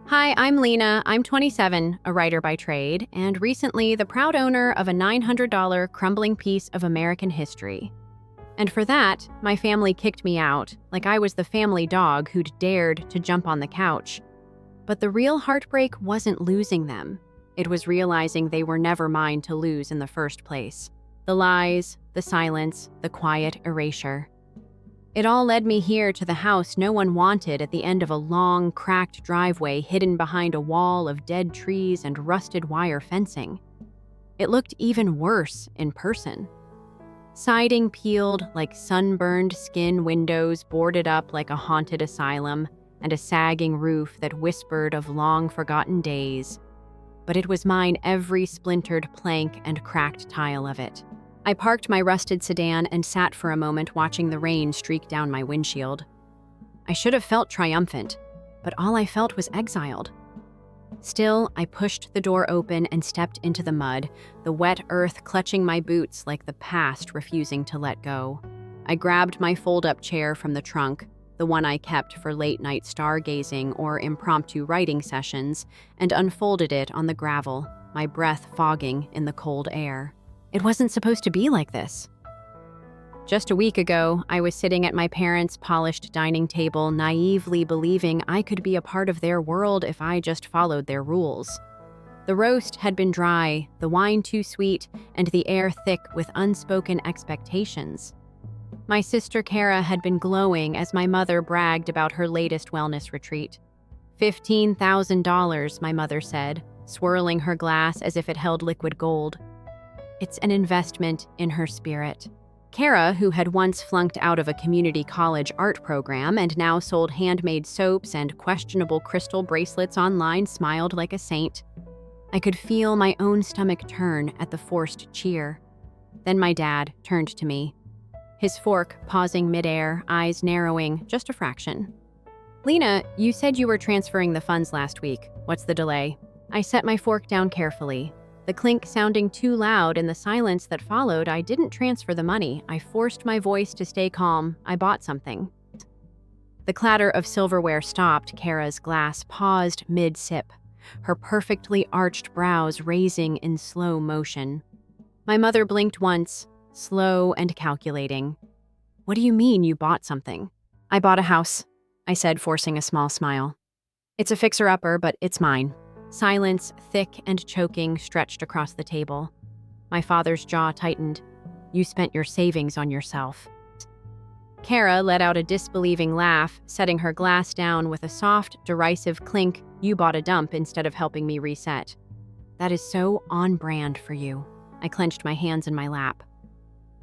Hi, I'm Lena. I'm 27, a writer by trade, and recently the proud owner of a $900 crumbling piece of American history. And for that, my family kicked me out, like I was the family dog who'd dared to jump on the couch. But the real heartbreak wasn't losing them. It was realizing they were never mine to lose in the first place. The lies, the silence, the quiet erasure. It all led me here to the house no one wanted at the end of a long, cracked driveway hidden behind a wall of dead trees and rusted wire fencing. It looked even worse in person. Siding peeled like sunburned skin windows boarded up like a haunted asylum, and a sagging roof that whispered of long-forgotten days. But it was mine every splintered plank and cracked tile of it. I parked my rusted sedan and sat for a moment watching the rain streak down my windshield. I should have felt triumphant, but all I felt was exiled. Still, I pushed the door open and stepped into the mud, the wet earth clutching my boots like the past refusing to let go. I grabbed my fold-up chair from the trunk, the one I kept for late-night stargazing or impromptu writing sessions, and unfolded it on the gravel, my breath fogging in the cold air. It wasn't supposed to be like this. Just a week ago, I was sitting at my parents' polished dining table, naively believing I could be a part of their world if I just followed their rules. The roast had been dry, the wine too sweet, and the air thick with unspoken expectations. My sister Kara had been glowing as my mother bragged about her latest wellness retreat. $15,000, my mother said, swirling her glass as if it held liquid gold. It's an investment in her spirit. Kara, who had once flunked out of a community college art program and now sold handmade soaps and questionable crystal bracelets online, smiled like a saint. I could feel my own stomach turn at the forced cheer. Then my dad turned to me, his fork pausing midair, eyes narrowing just a fraction. "Lena, you said you were transferring the funds last week. What's the delay?" I set my fork down carefully. The clink sounding too loud in the silence that followed. I didn't transfer the money. I forced my voice to stay calm. I bought something. The clatter of silverware stopped. Kara's glass paused mid-sip, her perfectly arched brows raising in slow motion. My mother blinked once, slow and calculating. "What do you mean you bought something?" "I bought a house," I said, forcing a small smile. "It's a fixer-upper, but it's mine." Silence, thick and choking, stretched across the table. My father's jaw tightened. "You spent your savings on yourself." Kara let out a disbelieving laugh, setting her glass down with a soft, derisive clink. "You bought a dump instead of helping me reset." "That is so on-brand for you." I clenched my hands in my lap.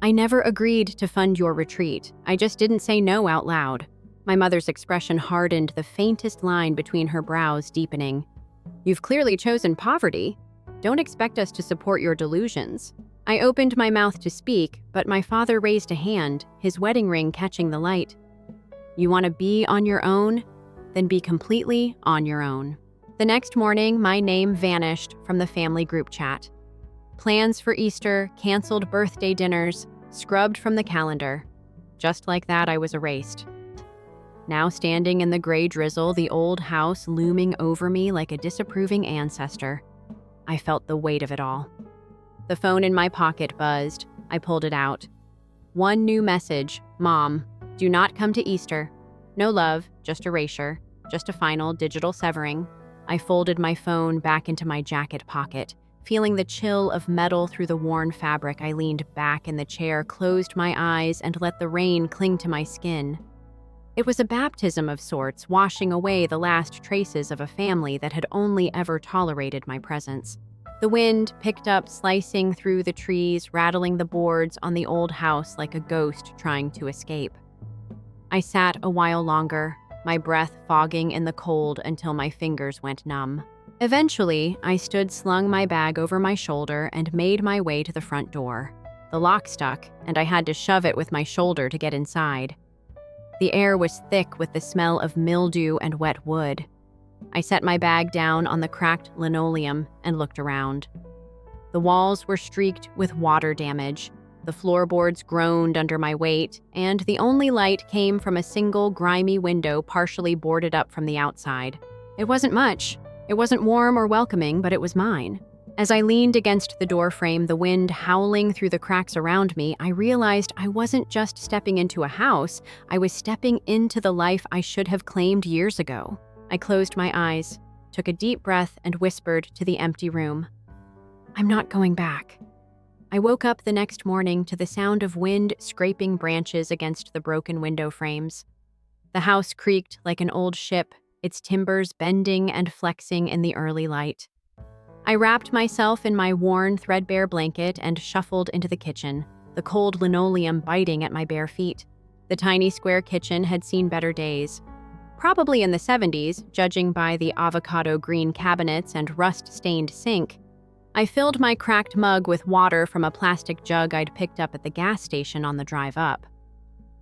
"I never agreed to fund your retreat. I just didn't say no out loud." My mother's expression hardened, the faintest line between her brows deepening. "You've clearly chosen poverty. Don't expect us to support your delusions." I opened my mouth to speak, but my father raised a hand, his wedding ring catching the light. "You want to be on your own? Then be completely on your own." The next morning, my name vanished from the family group chat. Plans for Easter, canceled birthday dinners, scrubbed from the calendar. Just like that, I was erased. Now standing in the gray drizzle, the old house looming over me like a disapproving ancestor. I felt the weight of it all. The phone in my pocket buzzed. I pulled it out. One new message: "Mom, do not come to Easter. No love, just erasure, just a final digital severing." I folded my phone back into my jacket pocket. Feeling the chill of metal through the worn fabric, I leaned back in the chair, closed my eyes, and let the rain cling to my skin. It was a baptism of sorts, washing away the last traces of a family that had only ever tolerated my presence. The wind picked up, slicing through the trees, rattling the boards on the old house like a ghost trying to escape. I sat a while longer, my breath fogging in the cold until my fingers went numb. Eventually, I slung my bag over my shoulder and made my way to the front door. The lock stuck, and I had to shove it with my shoulder to get inside. The air was thick with the smell of mildew and wet wood. I set my bag down on the cracked linoleum and looked around. The walls were streaked with water damage, the floorboards groaned under my weight, and the only light came from a single grimy window partially boarded up from the outside. It wasn't much. It wasn't warm or welcoming, but it was mine. As I leaned against the door frame, the wind howling through the cracks around me, I realized I wasn't just stepping into a house, I was stepping into the life I should have claimed years ago. I closed my eyes, took a deep breath, and whispered to the empty room, "I'm not going back." I woke up the next morning to the sound of wind scraping branches against the broken window frames. The house creaked like an old ship, its timbers bending and flexing in the early light. I wrapped myself in my worn, threadbare blanket and shuffled into the kitchen, the cold linoleum biting at my bare feet. The tiny square kitchen had seen better days. Probably in the 70s, judging by the avocado green cabinets and rust-stained sink. I filled my cracked mug with water from a plastic jug I'd picked up at the gas station on the drive up.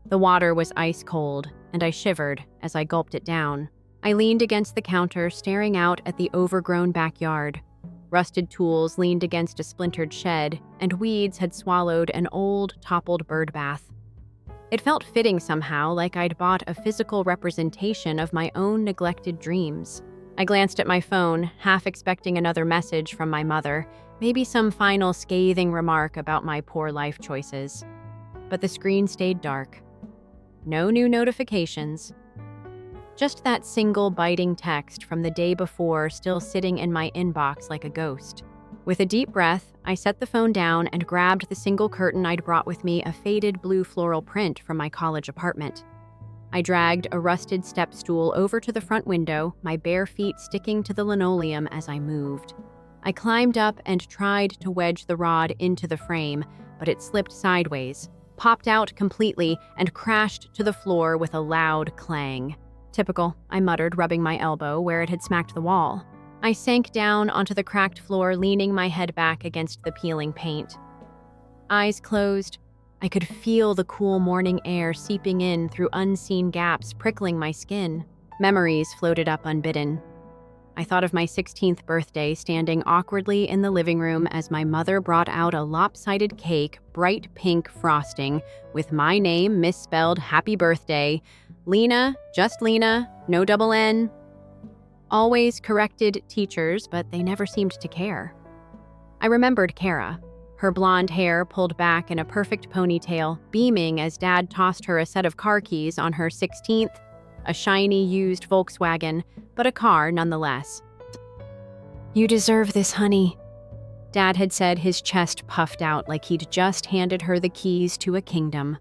The water was ice cold, and I shivered as I gulped it down. I leaned against the counter, staring out at the overgrown backyard. Rusted tools leaned against a splintered shed, and weeds had swallowed an old, toppled bird bath. It felt fitting somehow, like I'd bought a physical representation of my own neglected dreams. I glanced at my phone, half expecting another message from my mother, maybe some final scathing remark about my poor life choices. But the screen stayed dark. No new notifications. Just that single biting text from the day before still sitting in my inbox like a ghost. With a deep breath, I set the phone down and grabbed the single curtain I'd brought with me, a faded blue floral print from my college apartment. I dragged a rusted step stool over to the front window, my bare feet sticking to the linoleum as I moved. I climbed up and tried to wedge the rod into the frame, but it slipped sideways, popped out completely, and crashed to the floor with a loud clang. "Typical," I muttered, rubbing my elbow where it had smacked the wall. I sank down onto the cracked floor, leaning my head back against the peeling paint. Eyes closed, I could feel the cool morning air seeping in through unseen gaps, prickling my skin. Memories floated up unbidden. I thought of my 16th birthday, standing awkwardly in the living room as my mother brought out a lopsided cake, bright pink frosting, with my name misspelled "Happy Birthday," Lena, just Lena, no double N. Always corrected teachers, but they never seemed to care. I remembered Kara, her blonde hair pulled back in a perfect ponytail, beaming as Dad tossed her a set of car keys on her 16th, a shiny used Volkswagen, but a car nonetheless. "You deserve this, honey," Dad had said, his chest puffed out like he'd just handed her the keys to a kingdom.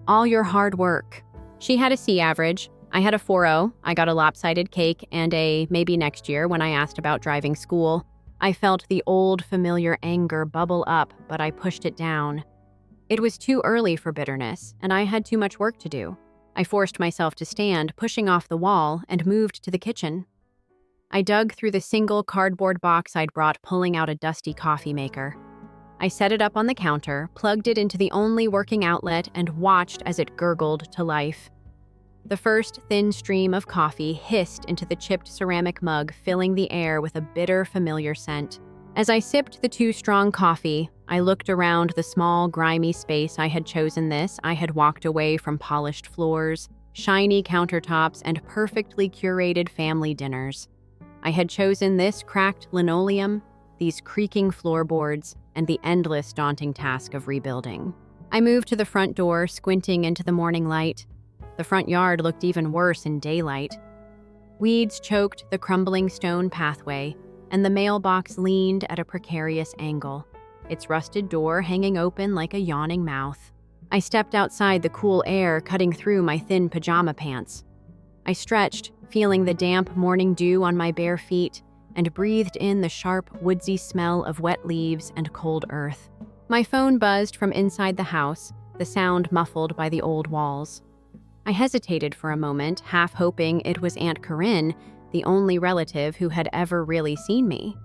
"All your hard work." She had a C average. I had a 4.0. I got a lopsided cake and a maybe next year when I asked about driving school. I felt the old familiar anger bubble up, but I pushed it down. It was too early for bitterness, and I had too much work to do. I forced myself to stand, pushing off the wall, and moved to the kitchen. I dug through the single cardboard box I'd brought, pulling out a dusty coffee maker. I set it up on the counter, plugged it into the only working outlet, and watched as it gurgled to life. The first thin stream of coffee hissed into the chipped ceramic mug, filling the air with a bitter, familiar scent. As I sipped the too strong coffee, I looked around the small, grimy space I had chosen. I had walked away from polished floors, shiny countertops, and perfectly curated family dinners. I had chosen this cracked linoleum, these creaking floorboards, and the endless, daunting task of rebuilding. I moved to the front door, squinting into the morning light. The front yard looked even worse in daylight. Weeds choked the crumbling stone pathway, and the mailbox leaned at a precarious angle, its rusted door hanging open like a yawning mouth. I stepped outside, the cool air cutting through my thin pajama pants. I stretched, feeling the damp morning dew on my bare feet, and breathed in the sharp, woodsy smell of wet leaves and cold earth. My phone buzzed from inside the house, the sound muffled by the old walls. I hesitated for a moment, half hoping it was Aunt Corinne, the only relative who had ever really seen me.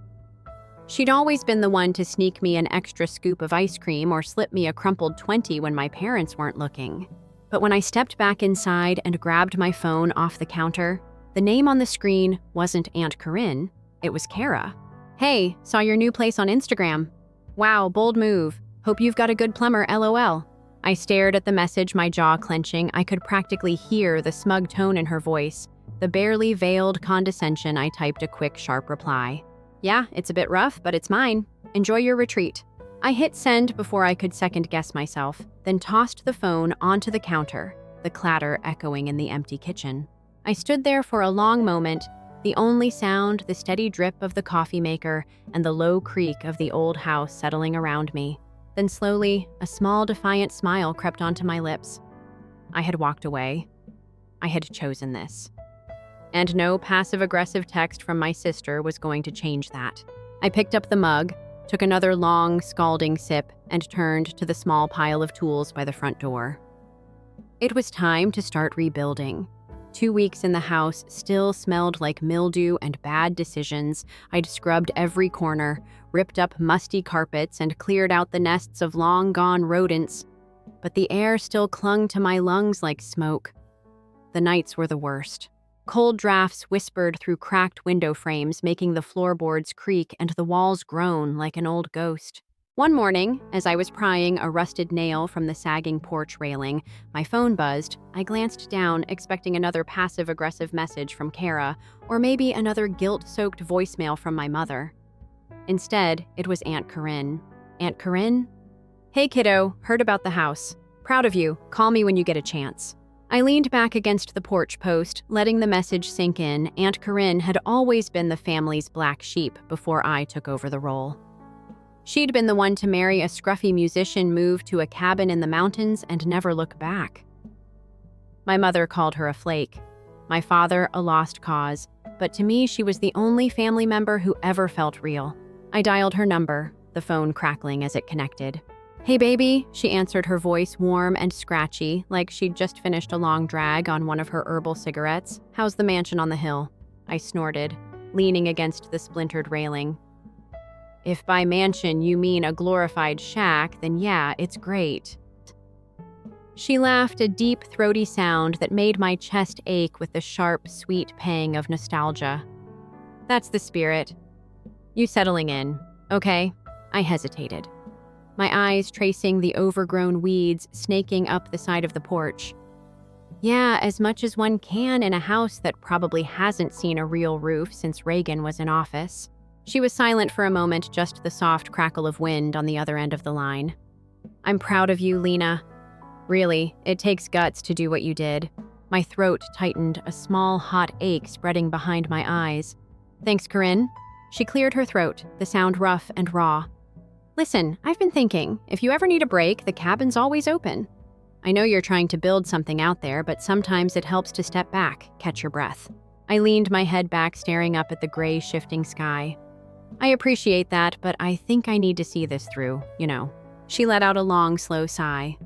She'd always been the one to sneak me an extra scoop of ice cream or slip me a crumpled 20 when my parents weren't looking. But when I stepped back inside and grabbed my phone off the counter, the name on the screen wasn't Aunt Corinne, it was Kara. "Hey, saw your new place on Instagram. Wow, bold move. Hope you've got a good plumber, LOL." I stared at the message, my jaw clenching. I could practically hear the smug tone in her voice, The barely veiled condescension, I typed a quick, sharp reply. Yeah, it's a bit rough, but it's mine. Enjoy your retreat. I hit send before I could second-guess myself, then tossed the phone onto the counter, the clatter echoing in the empty kitchen. I stood there for a long moment, the only sound the steady drip of the coffee maker and the low creak of the old house settling around me. Then slowly, a small defiant smile crept onto my lips. I had walked away. I had chosen this. And no passive-aggressive text from my sister was going to change that. I picked up the mug, took another long, scalding sip, and turned to the small pile of tools by the front door. It was time to start rebuilding. 2 weeks in the house still smelled like mildew and bad decisions. I'd scrubbed every corner, ripped up musty carpets, and cleared out the nests of long-gone rodents. But the air still clung to my lungs like smoke. The nights were the worst. Cold drafts whispered through cracked window frames, making the floorboards creak and the walls groan like an old ghost. One morning, as I was prying a rusted nail from the sagging porch railing, my phone buzzed. I glanced down, expecting another passive-aggressive message from Kara, or maybe another guilt-soaked voicemail from my mother. Instead, it was Aunt Corinne. Aunt Corinne? Hey kiddo, heard about the house. Proud of you. Call me when you get a chance. I leaned back against the porch post, letting the message sink in. Aunt Corinne had always been the family's black sheep before I took over the role. She'd been the one to marry a scruffy musician, move to a cabin in the mountains, and never look back. My mother called her a flake, my father a lost cause, but to me she was the only family member who ever felt real. I dialed her number, the phone crackling as it connected. Hey baby, she answered, her voice warm and scratchy, like she'd just finished a long drag on one of her herbal cigarettes. How's the mansion on the hill? I snorted, leaning against the splintered railing. If by mansion you mean a glorified shack, then yeah, it's great. She laughed, a deep, throaty sound that made my chest ache with the sharp, sweet pang of nostalgia. That's the spirit. You settling in, okay? I hesitated, my eyes tracing the overgrown weeds snaking up the side of the porch. Yeah, as much as one can in a house that probably hasn't seen a real roof since Reagan was in office. She was silent for a moment, just the soft crackle of wind on the other end of the line. I'm proud of you, Lena. Really, it takes guts to do what you did. My throat tightened, a small hot ache spreading behind my eyes. Thanks, Corinne. She cleared her throat, the sound rough and raw. Listen, I've been thinking, if you ever need a break, the cabin's always open. I know you're trying to build something out there, but sometimes it helps to step back, catch your breath. I leaned my head back, staring up at the gray, shifting sky. I appreciate that, but I think I need to see this through, you know. She let out a long, slow sigh.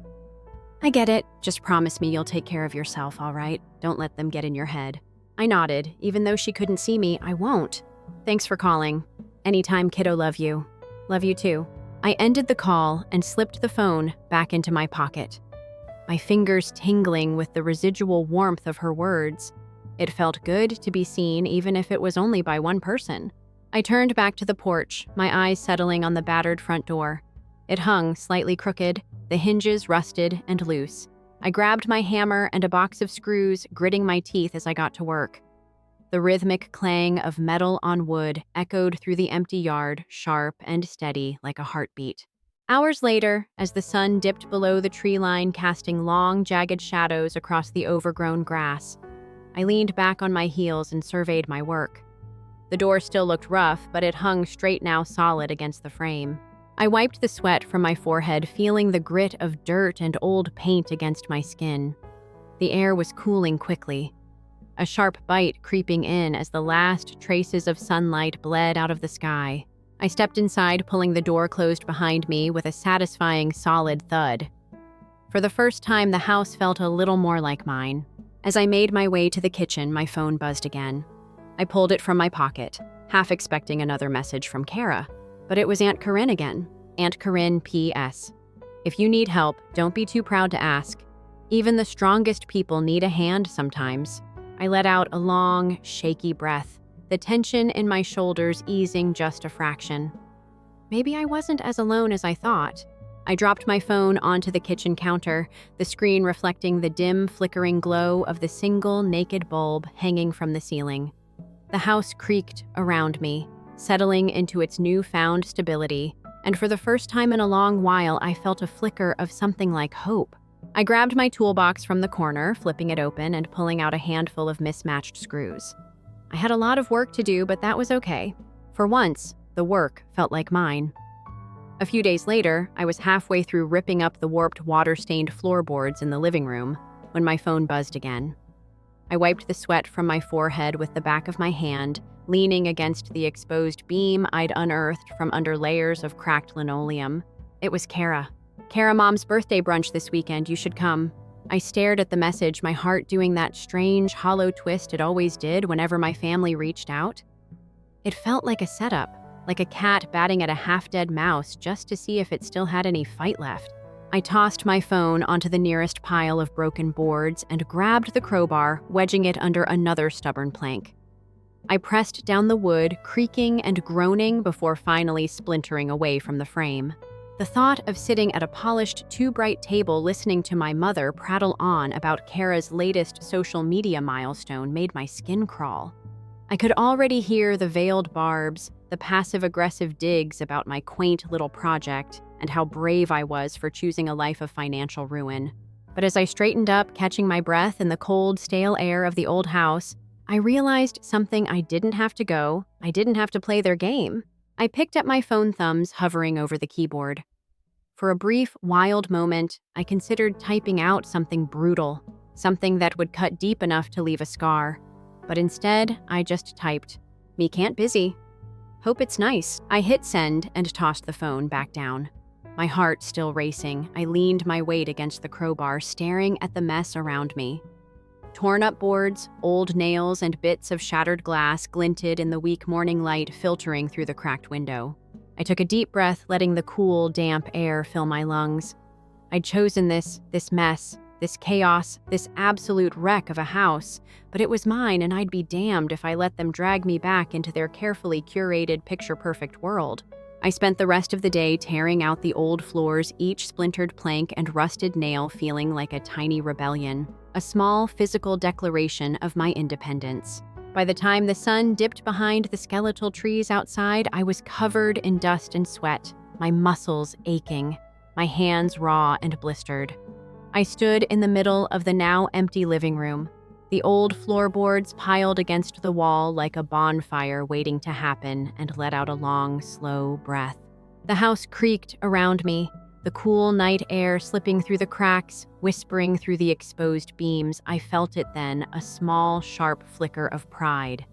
I get it. Just promise me you'll take care of yourself, all right? Don't let them get in your head. I nodded. Even though she couldn't see me, I won't. Thanks for calling. Anytime, kiddo, love you. Love you too. I ended the call and slipped the phone back into my pocket, my fingers tingling with the residual warmth of her words. It felt good to be seen, even if it was only by one person. I turned back to the porch, my eyes settling on the battered front door. It hung slightly crooked, the hinges rusted and loose. I grabbed my hammer and a box of screws, gritting my teeth as I got to work. The rhythmic clang of metal on wood echoed through the empty yard, sharp and steady like a heartbeat. Hours later, as the sun dipped below the tree line, casting long, jagged shadows across the overgrown grass, I leaned back on my heels and surveyed my work. The door still looked rough, but it hung straight now, solid against the frame. I wiped the sweat from my forehead, feeling the grit of dirt and old paint against my skin. The air was cooling quickly, a sharp bite creeping in as the last traces of sunlight bled out of the sky. I stepped inside, pulling the door closed behind me with a satisfying, solid thud. For the first time, the house felt a little more like mine. As I made my way to the kitchen, my phone buzzed again. I pulled it from my pocket, half expecting another message from Kara. But it was Aunt Corinne again. Aunt Corinne P.S. If you need help, don't be too proud to ask. Even the strongest people need a hand sometimes. I let out a long, shaky breath, the tension in my shoulders easing just a fraction. Maybe I wasn't as alone as I thought. I dropped my phone onto the kitchen counter, the screen reflecting the dim, flickering glow of the single naked bulb hanging from the ceiling. The house creaked around me, settling into its newfound stability, and for the first time in a long while, I felt a flicker of something like hope. I grabbed my toolbox from the corner, flipping it open and pulling out a handful of mismatched screws. I had a lot of work to do, but that was okay. For once, the work felt like mine. A few days later, I was halfway through ripping up the warped, water-stained floorboards in the living room when my phone buzzed again. I wiped the sweat from my forehead with the back of my hand, leaning against the exposed beam I'd unearthed from under layers of cracked linoleum. It was Kara. "Kara, Mom's birthday brunch this weekend, you should come." I stared at the message, my heart doing that strange, hollow twist it always did whenever my family reached out. It felt like a setup, like a cat batting at a half-dead mouse just to see if it still had any fight left. I tossed my phone onto the nearest pile of broken boards and grabbed the crowbar, wedging it under another stubborn plank. I pressed down the wood, creaking and groaning before finally splintering away from the frame. The thought of sitting at a polished, too-bright table listening to my mother prattle on about Kara's latest social media milestone made my skin crawl. I could already hear the veiled barbs, the passive-aggressive digs about my quaint little project, and how brave I was for choosing a life of financial ruin. But as I straightened up, catching my breath in the cold, stale air of the old house, I realized something I didn't have to go. I didn't have to play their game. I picked up my phone thumbs hovering over the keyboard. For a brief, wild moment, I considered typing out something brutal, something that would cut deep enough to leave a scar. But instead, I just typed, "Me can't busy. Hope it's nice." I hit send and tossed the phone back down. My heart still racing, I leaned my weight against the crowbar, staring at the mess around me. Torn-up boards, old nails, and bits of shattered glass glinted in the weak morning light filtering through the cracked window. I took a deep breath, letting the cool, damp air fill my lungs. I'd chosen this mess, this chaos, this absolute wreck of a house, but it was mine, and I'd be damned if I let them drag me back into their carefully curated, picture-perfect world. I spent the rest of the day tearing out the old floors, each splintered plank and rusted nail feeling like a tiny rebellion, a small physical declaration of my independence. By the time the sun dipped behind the skeletal trees outside, I was covered in dust and sweat, my muscles aching, my hands raw and blistered. I stood in the middle of the now empty living room, the old floorboards piled against the wall like a bonfire waiting to happen, and let out a long, slow breath. The house creaked around me, the cool night air slipping through the cracks, whispering through the exposed beams. I felt it then, a small, sharp flicker of pride.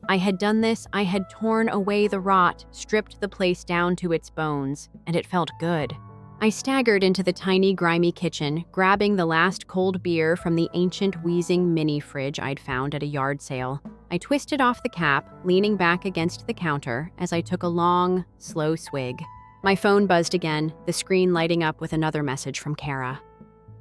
I had done this, I had torn away the rot, stripped the place down to its bones, and it felt good. I staggered into the tiny, grimy kitchen, grabbing the last cold beer from the ancient, wheezing mini-fridge I'd found at a yard sale. I twisted off the cap, leaning back against the counter as I took a long, slow swig. My phone buzzed again, the screen lighting up with another message from Kara.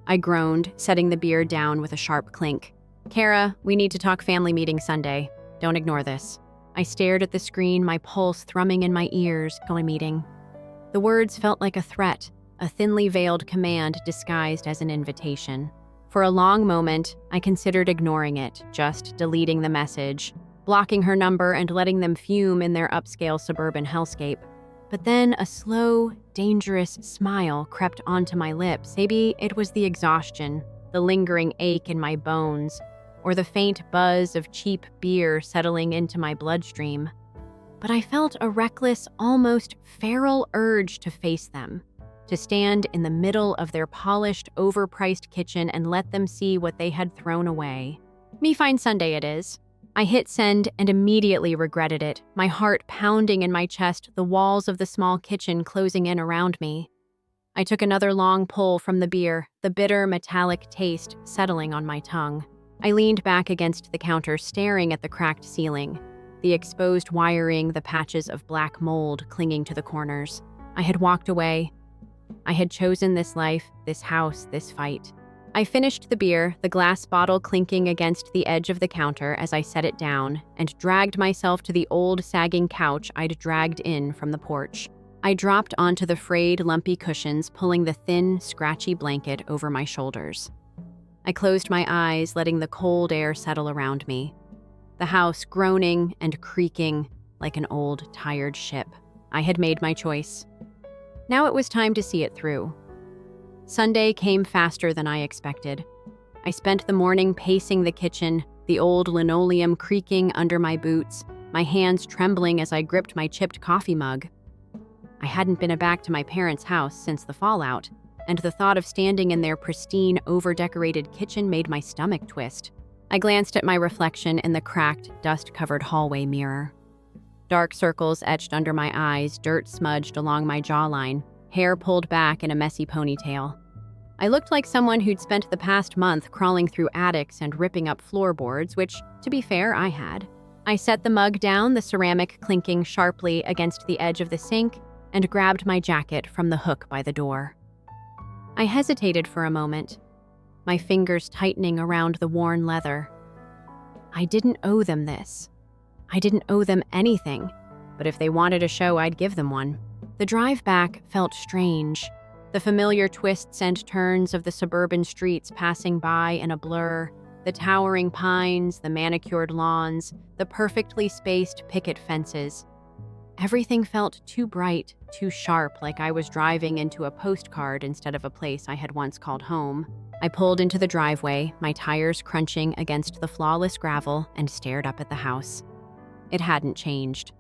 I groaned, setting the beer down with a sharp clink. "Kara, we need to talk family meeting Sunday. Don't ignore this." I stared at the screen, my pulse thrumming in my ears. "Go to meeting." The words felt like a threat, a thinly veiled command disguised as an invitation. For a long moment, I considered ignoring it, just deleting the message, blocking her number and letting them fume in their upscale suburban hellscape. But then a slow, dangerous smile crept onto my lips. Maybe it was the exhaustion, the lingering ache in my bones, or the faint buzz of cheap beer settling into my bloodstream. But I felt a reckless, almost feral urge to face them, to stand in the middle of their polished, overpriced kitchen and let them see what they had thrown away. "Me fine Sunday it is." I hit send and immediately regretted it, my heart pounding in my chest, the walls of the small kitchen closing in around me. I took another long pull from the beer, the bitter, metallic taste settling on my tongue. I leaned back against the counter, staring at the cracked ceiling, the exposed wiring, the patches of black mold clinging to the corners. I had walked away. I had chosen this life, this house, this fight. I finished the beer, the glass bottle clinking against the edge of the counter as I set it down, and dragged myself to the old sagging couch I'd dragged in from the porch. I dropped onto the frayed, lumpy cushions, pulling the thin, scratchy blanket over my shoulders. I closed my eyes, letting the cold air settle around me. The house groaning and creaking like an old, tired ship. I had made my choice. Now it was time to see it through. Sunday came faster than I expected. I spent the morning pacing the kitchen, the old linoleum creaking under my boots, my hands trembling as I gripped my chipped coffee mug. I hadn't been back to my parents' house since the fallout, and the thought of standing in their pristine, over-decorated kitchen made my stomach twist. I glanced at my reflection in the cracked, dust-covered hallway mirror. Dark circles etched under my eyes, dirt smudged along my jawline, hair pulled back in a messy ponytail. I looked like someone who'd spent the past month crawling through attics and ripping up floorboards, which, to be fair, I had. I set the mug down, the ceramic clinking sharply against the edge of the sink, and grabbed my jacket from the hook by the door. I hesitated for a moment, my fingers tightening around the worn leather. I didn't owe them this. I didn't owe them anything, but if they wanted a show, I'd give them one. The drive back felt strange, the familiar twists and turns of the suburban streets passing by in a blur, the towering pines, the manicured lawns, the perfectly spaced picket fences. Everything felt too bright, too sharp, like I was driving into a postcard instead of a place I had once called home. I pulled into the driveway, my tires crunching against the flawless gravel, and stared up at the house. It hadn't changed.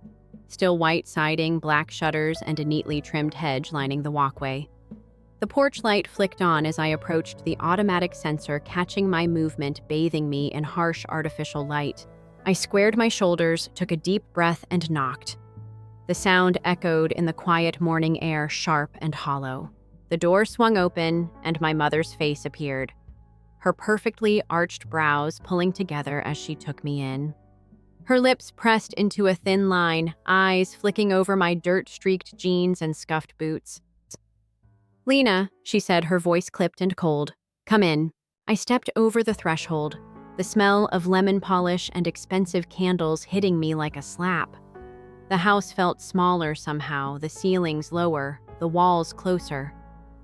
Still white siding, black shutters, and a neatly trimmed hedge lining the walkway. The porch light flicked on as I approached the automatic sensor, catching my movement, bathing me in harsh artificial light. I squared my shoulders, took a deep breath, and knocked. The sound echoed in the quiet morning air, sharp and hollow. The door swung open, and my mother's face appeared, her perfectly arched brows pulling together as she took me in. Her lips pressed into a thin line, eyes flicking over my dirt-streaked jeans and scuffed boots. "Lena," she said, her voice clipped and cold. "Come in." I stepped over the threshold, the smell of lemon polish and expensive candles hitting me like a slap. The house felt smaller somehow, the ceilings lower, the walls closer.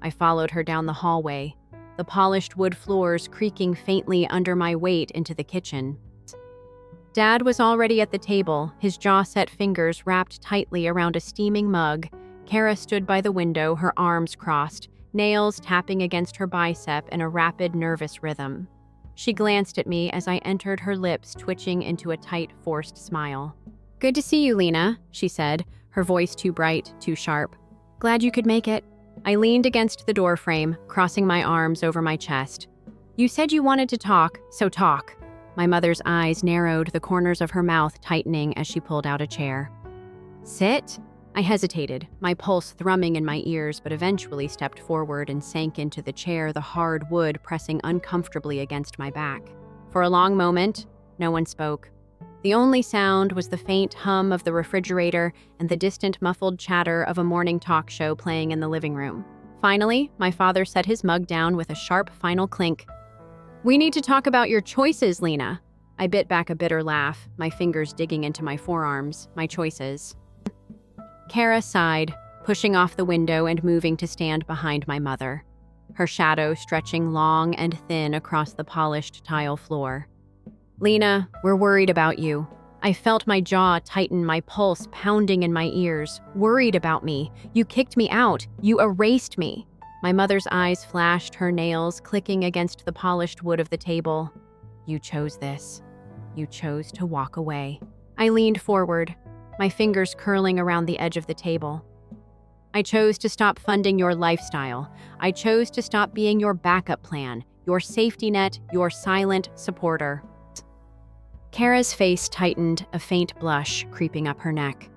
I followed her down the hallway, the polished wood floors creaking faintly under my weight into the kitchen. Dad was already at the table, his jaw-set fingers wrapped tightly around a steaming mug. Kara stood by the window, her arms crossed, nails tapping against her bicep in a rapid, nervous rhythm. She glanced at me as I entered, her lips twitching into a tight, forced smile. "Good to see you, Lena," she said, her voice too bright, too sharp. "Glad you could make it." I leaned against the doorframe, crossing my arms over my chest. "You said you wanted to talk, so talk." My mother's eyes narrowed, the corners of her mouth tightening as she pulled out a chair. "Sit?" I hesitated, my pulse thrumming in my ears, but eventually stepped forward and sank into the chair, the hard wood pressing uncomfortably against my back. For a long moment, no one spoke. The only sound was the faint hum of the refrigerator and the distant muffled chatter of a morning talk show playing in the living room. Finally, my father set his mug down with a sharp final clink. "We need to talk about your choices, Lena." I bit back a bitter laugh, my fingers digging into my forearms. My choices. Kara sighed, pushing off the window and moving to stand behind my mother, her shadow stretching long and thin across the polished tile floor. "Lena, we're worried about you." I felt my jaw tighten, my pulse pounding in my ears. "Worried about me. You kicked me out. You erased me." My mother's eyes flashed, her nails clicking against the polished wood of the table. "You chose this. You chose to walk away." I leaned forward, my fingers curling around the edge of the table. "I chose to stop funding your lifestyle. I chose to stop being your backup plan, your safety net, your silent supporter." Kara's face tightened, a faint blush creeping up her neck.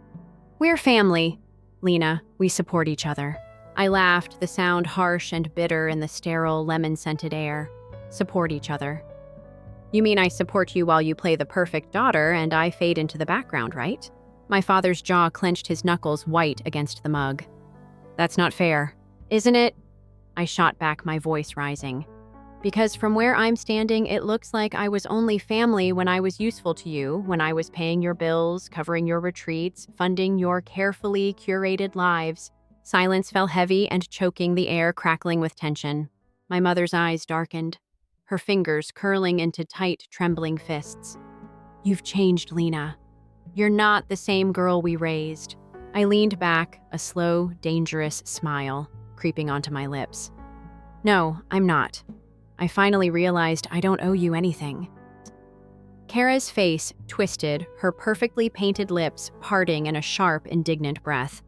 "We're family, Lena. We support each other." I laughed, the sound harsh and bitter in the sterile, lemon-scented air. "Support each other. You mean I support you while you play the perfect daughter and I fade into the background, right?" My father's jaw clenched, his knuckles white against the mug. "That's not fair, isn't it?" I shot back, my voice rising. Because from where I'm standing, it looks like I was only family when I was useful to you, when I was paying your bills, covering your retreats, funding your carefully curated lives. Silence fell heavy and choking, the air crackling with tension. My mother's eyes darkened, her fingers curling into tight, trembling fists. You've changed, Lena. You're not the same girl we raised. I leaned back, a slow, dangerous smile creeping onto my lips. No, I'm not. I finally realized I don't owe you anything. Kara's face twisted, her perfectly painted lips parting in a sharp, indignant breath.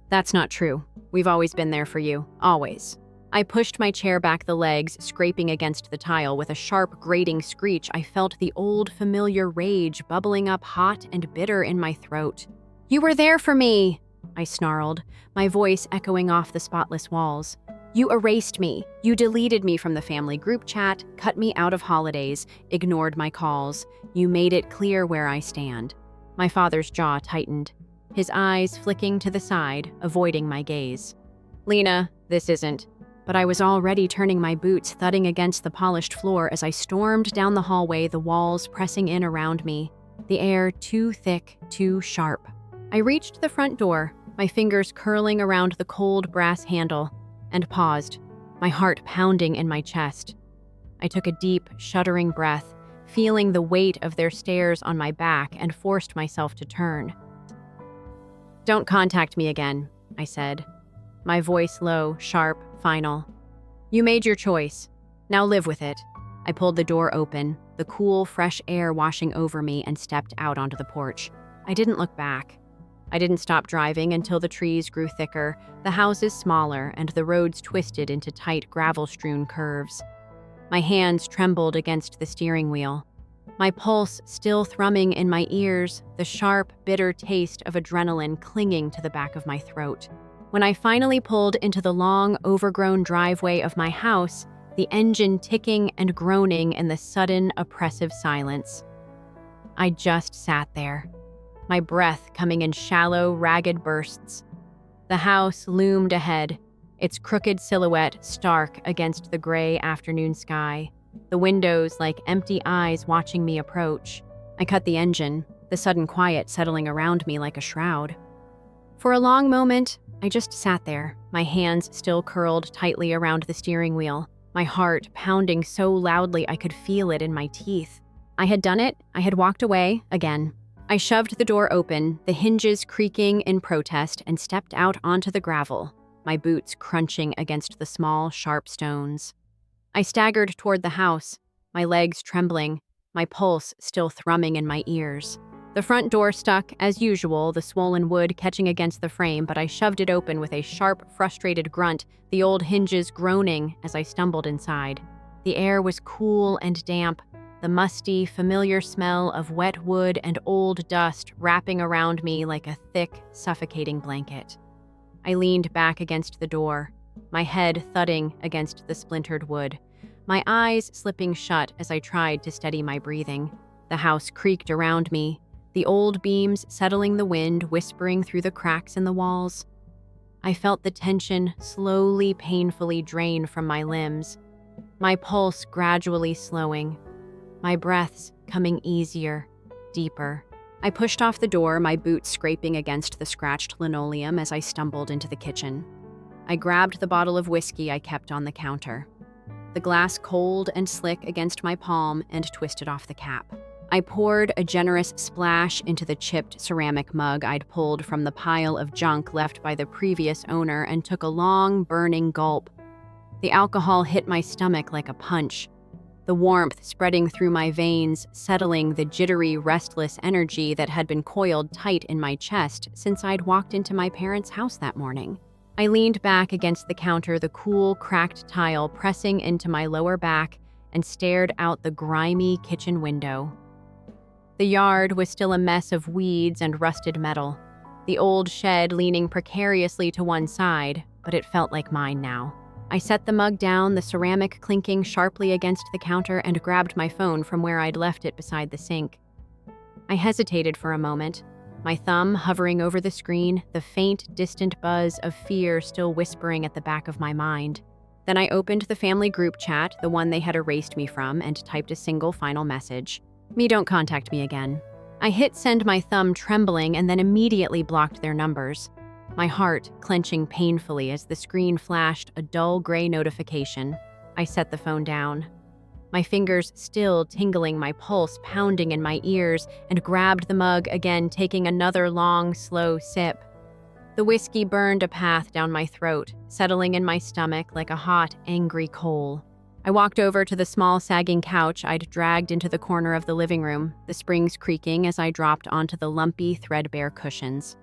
That's not true. We've always been there for you. Always. I pushed my chair back, the legs scraping against the tile. With a sharp, grating screech, I felt the old, familiar rage bubbling up hot and bitter in my throat. You were there for me, I snarled, my voice echoing off the spotless walls. You erased me. You deleted me from the family group chat, cut me out of holidays, ignored my calls. You made it clear where I stand. My father's jaw tightened, his eyes flicking to the side, avoiding my gaze. Lena, this isn't. But I was already turning, my boots thudding against the polished floor as I stormed down the hallway, the walls pressing in around me, the air too thick, too sharp. I reached the front door, my fingers curling around the cold brass handle, and paused, my heart pounding in my chest. I took a deep, shuddering breath, feeling the weight of their stares on my back, and forced myself to turn. Don't contact me again, I said, my voice low, sharp, final. You made your choice. Now live with it. I pulled the door open, the cool, fresh air washing over me, and stepped out onto the porch. I didn't look back. I didn't stop driving until the trees grew thicker, the houses smaller, and the roads twisted into tight, gravel-strewn curves. My hands trembled against the steering wheel, my pulse still thrumming in my ears, the sharp, bitter taste of adrenaline clinging to the back of my throat. When I finally pulled into the long, overgrown driveway of my house, the engine ticking and groaning in the sudden, oppressive silence. I just sat there, my breath coming in shallow, ragged bursts. The house loomed ahead, its crooked silhouette stark against the gray afternoon sky, the windows like empty eyes watching me approach. I cut the engine, the sudden quiet settling around me like a shroud. For a long moment, I just sat there, my hands still curled tightly around the steering wheel, my heart pounding so loudly I could feel it in my teeth. I had done it. I had walked away again. I shoved the door open, the hinges creaking in protest, and stepped out onto the gravel, my boots crunching against the small, sharp stones. I staggered toward the house, my legs trembling, my pulse still thrumming in my ears. The front door stuck, as usual, the swollen wood catching against the frame, but I shoved it open with a sharp, frustrated grunt, the old hinges groaning as I stumbled inside. The air was cool and damp, the musty, familiar smell of wet wood and old dust wrapping around me like a thick, suffocating blanket. I leaned back against the door, my head thudding against the splintered wood, my eyes slipping shut as I tried to steady my breathing. The house creaked around me, the old beams settling the wind, whispering through the cracks in the walls. I felt the tension slowly, painfully drain from my limbs, my pulse gradually slowing, my breaths coming easier, deeper. I pushed off the door, my boots scraping against the scratched linoleum as I stumbled into the kitchen. I grabbed the bottle of whiskey I kept on the counter, the glass cold and slick against my palm, and twisted off the cap. I poured a generous splash into the chipped ceramic mug I'd pulled from the pile of junk left by the previous owner and took a long, burning gulp. The alcohol hit my stomach like a punch, the warmth spreading through my veins, settling the jittery, restless energy that had been coiled tight in my chest since I'd walked into my parents' house that morning. I leaned back against the counter, the cool, cracked tile pressing into my lower back, and stared out the grimy kitchen window. The yard was still a mess of weeds and rusted metal, the old shed leaning precariously to one side, but it felt like mine now. I set the mug down, the ceramic clinking sharply against the counter, and grabbed my phone from where I'd left it beside the sink. I hesitated for a moment, my thumb hovering over the screen, the faint, distant buzz of fear still whispering at the back of my mind. Then I opened the family group chat, the one they had erased me from, and typed a single final message. Me, don't contact me again. I hit send, my thumb trembling, and then immediately blocked their numbers. My heart clenching painfully as the screen flashed a dull gray notification. I set the phone down. My fingers still tingling, my pulse pounding in my ears, and grabbed the mug again, taking another long, slow sip. The whiskey burned a path down my throat, settling in my stomach like a hot, angry coal. I walked over to the small, sagging couch I'd dragged into the corner of the living room, the springs creaking as I dropped onto the lumpy, threadbare cushions.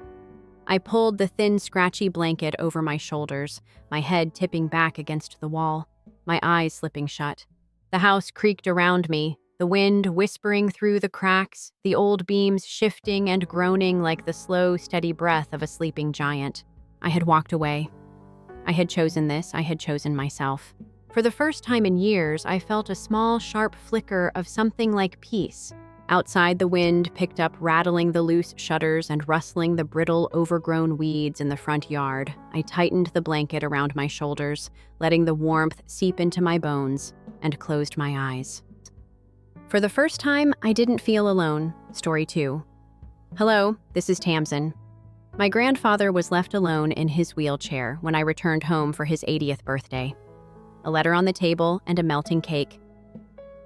I pulled the thin, scratchy blanket over my shoulders, my head tipping back against the wall, my eyes slipping shut. The house creaked around me, the wind whispering through the cracks, the old beams shifting and groaning like the slow, steady breath of a sleeping giant. I had walked away. I had chosen this, I had chosen myself. For the first time in years, I felt a small, sharp flicker of something like peace. Outside, the wind picked up, rattling the loose shutters and rustling the brittle, overgrown weeds in the front yard. I tightened the blanket around my shoulders, letting the warmth seep into my bones, and closed my eyes. For the first time, I didn't feel alone. Story 2. Hello, this is Tamsin. My grandfather was left alone in his wheelchair when I returned home for his 80th birthday. A letter on the table and a melting cake.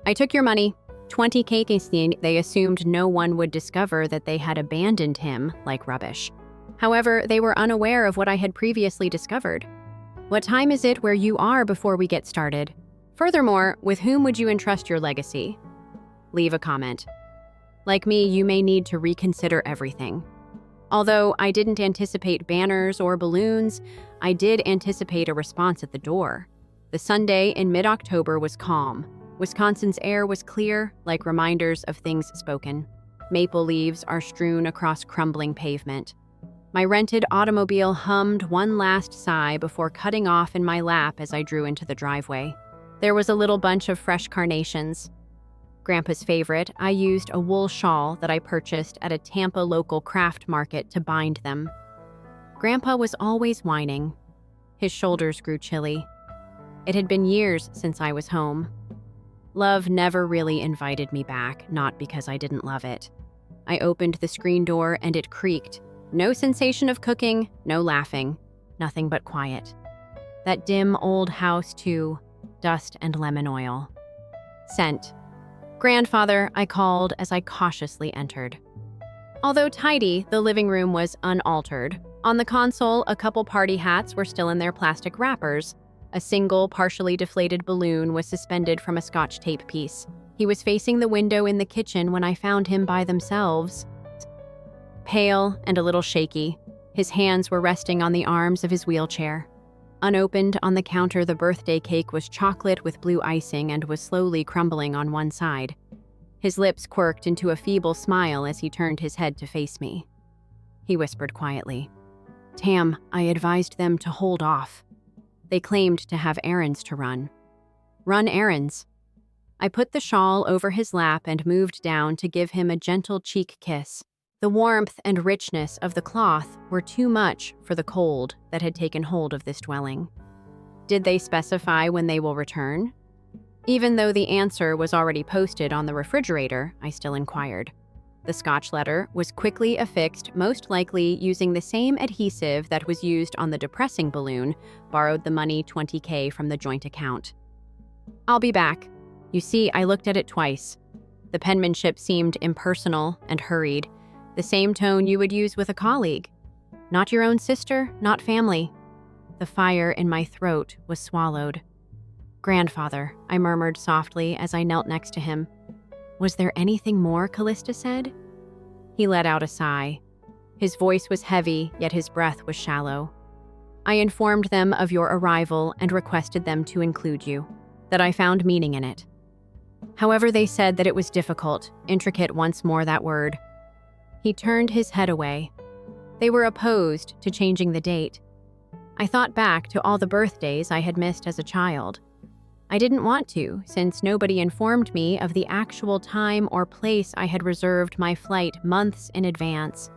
I took your money. 20 cakes. They assumed no one would discover that they had abandoned him like rubbish. However, they were unaware of what I had previously discovered. What time is it where you are before we get started? Furthermore, with whom would you entrust your legacy? Leave a comment. Like me, you may need to reconsider everything. Although I didn't anticipate banners or balloons, I did anticipate a response at the door. The Sunday in mid-October was calm. Wisconsin's air was clear, like reminders of things spoken. Maple leaves are strewn across crumbling pavement. My rented automobile hummed one last sigh before cutting off in my lap as I drew into the driveway. There was a little bunch of fresh carnations. Grandpa's favorite, I used a wool shawl that I purchased at a Tampa local craft market to bind them. Grandpa was always whining. His shoulders grew chilly. It had been years since I was home. Love never really invited me back, not because I didn't love it. I opened the screen door and it creaked. No sensation of cooking, no laughing, nothing but quiet. That dim old house too, dust and lemon oil. Scent. Grandfather, I called as I cautiously entered. Although tidy, the living room was unaltered. On the console, a couple party hats were still in their plastic wrappers. A single, partially deflated balloon was suspended from a Scotch tape piece. He was facing the window in the kitchen when I found him by themselves. Pale and a little shaky, his hands were resting on the arms of his wheelchair. Unopened on the counter, the birthday cake was chocolate with blue icing and was slowly crumbling on one side. His lips quirked into a feeble smile as he turned his head to face me. He whispered quietly, "Tam, I advised them to hold off. They claimed to have errands to run." "Run errands." I put the shawl over his lap and moved down to give him a gentle cheek kiss. The warmth and richness of the cloth were too much for the cold that had taken hold of this dwelling. Did they specify when they will return? Even though the answer was already posted on the refrigerator, I still inquired. The Scotch letter was quickly affixed, most likely using the same adhesive that was used on the depressing balloon, borrowed the money, 20K, from the joint account. "I'll be back." You see, I looked at it twice. The penmanship seemed impersonal and hurried, the same tone you would use with a colleague. Not your own sister, not family. The fire in my throat was swallowed. "Grandfather," I murmured softly as I knelt next to him. "Was there anything more Callista said?" He let out a sigh. His voice was heavy, yet his breath was shallow. "I informed them of your arrival and requested them to include you, that I found meaning in it. However, they said that it was difficult, intricate, once more that word." He turned his head away. "They were opposed to changing the date. I thought back to all the birthdays I had missed as a child. I didn't want to, since nobody informed me of the actual time or place I had reserved my flight months in advance.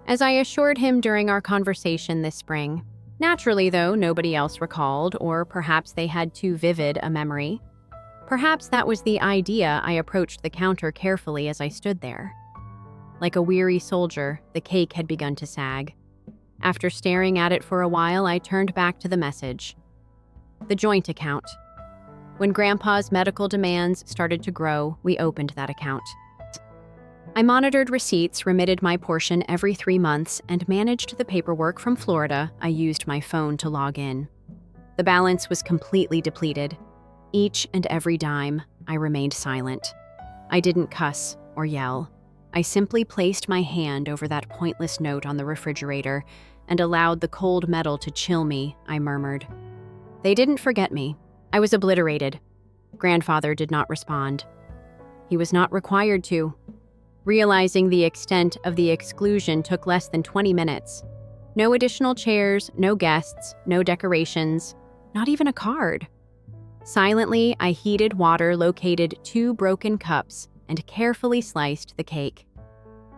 As I assured him during our conversation this spring, Naturally, though, nobody else recalled, or perhaps they had too vivid a memory. Perhaps that was the idea. I approached the counter carefully as I stood there. Like a weary soldier, the cake had begun to sag. After staring at it for a while, I turned back to the message. The joint account. When Grandpa's medical demands started to grow, we opened that account. I monitored receipts, remitted my portion every 3 months, and managed the paperwork from Florida. I used my phone to log in. The balance was completely depleted. Each and every dime, I remained silent. I didn't cuss or yell. I simply placed my hand over that pointless note on the refrigerator and allowed the cold metal to chill me, I murmured. They didn't forget me. I was obliterated. Grandfather did not respond. He was not required to. Realizing the extent of the exclusion took less than 20 minutes. No additional chairs, no guests, no decorations, not even a card. Silently, I heated water, located 2 broken cups, and carefully sliced the cake.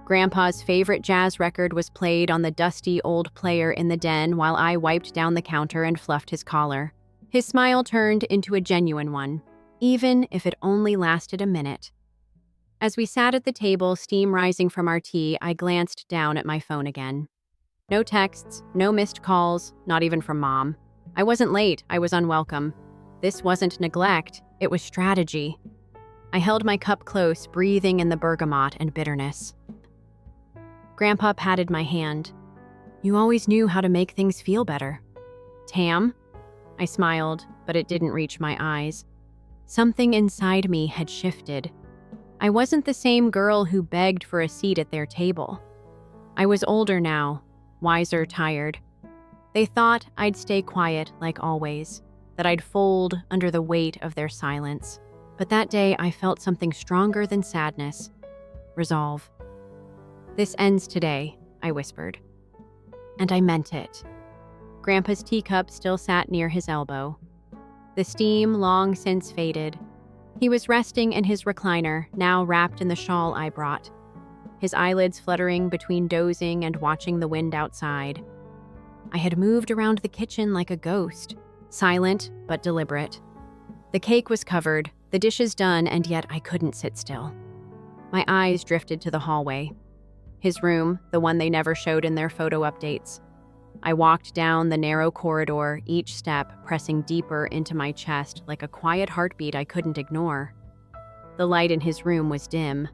Grandpa's favorite jazz record was played on the dusty old player in the den while I wiped down the counter and fluffed his collar. His smile turned into a genuine one, even if it only lasted a minute. As we sat at the table, steam rising from our tea, I glanced down at my phone again. No texts, no missed calls, not even from Mom. I wasn't late, I was unwelcome. This wasn't neglect, it was strategy. I held my cup close, breathing in the bergamot and bitterness. Grandpa patted my hand. You always knew how to make things feel better. Tam? I smiled, but it didn't reach my eyes. Something inside me had shifted. I wasn't the same girl who begged for a seat at their table. I was older now, wiser, tired. They thought I'd stay quiet like always, that I'd fold under the weight of their silence. But that day I felt something stronger than sadness. Resolve. This ends today, I whispered. And I meant it. Grandpa's teacup still sat near his elbow. The steam long since faded. He was resting in his recliner, now wrapped in the shawl I brought, his eyelids fluttering between dozing and watching the wind outside. I had moved around the kitchen like a ghost, silent but deliberate. The cake was covered, the dishes done, and yet I couldn't sit still. My eyes drifted to the hallway. His room, the one they never showed in their photo updates. I walked down the narrow corridor, each step pressing deeper into my chest like a quiet heartbeat I couldn't ignore. The light in his room was dim.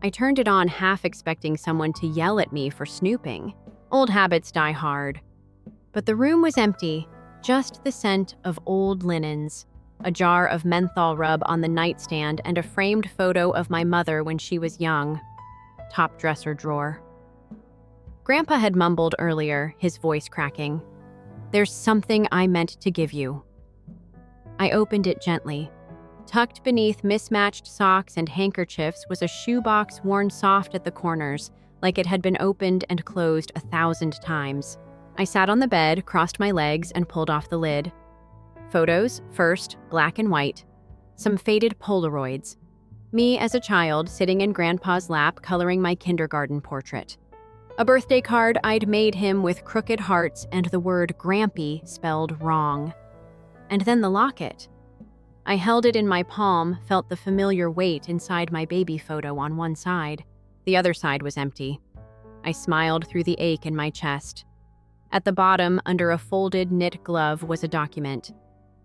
I turned it on, half expecting someone to yell at me for snooping. Old habits die hard. But the room was empty, just the scent of old linens, a jar of menthol rub on the nightstand, and a framed photo of my mother when she was young. Top dresser drawer. Grandpa had mumbled earlier, his voice cracking. There's something I meant to give you. I opened it gently. Tucked beneath mismatched socks and handkerchiefs was a shoebox worn soft at the corners, like it had been opened and closed 1,000 times. I sat on the bed, crossed my legs, and pulled off the lid. Photos, first, black and white. Some faded Polaroids. Me as a child, sitting in Grandpa's lap, coloring my kindergarten portrait. A birthday card I'd made him with crooked hearts and the word Grampy spelled wrong. And then the locket. I held it in my palm, felt the familiar weight inside my baby photo on one side. The other side was empty. I smiled through the ache in my chest. At the bottom, under a folded knit glove, was a document.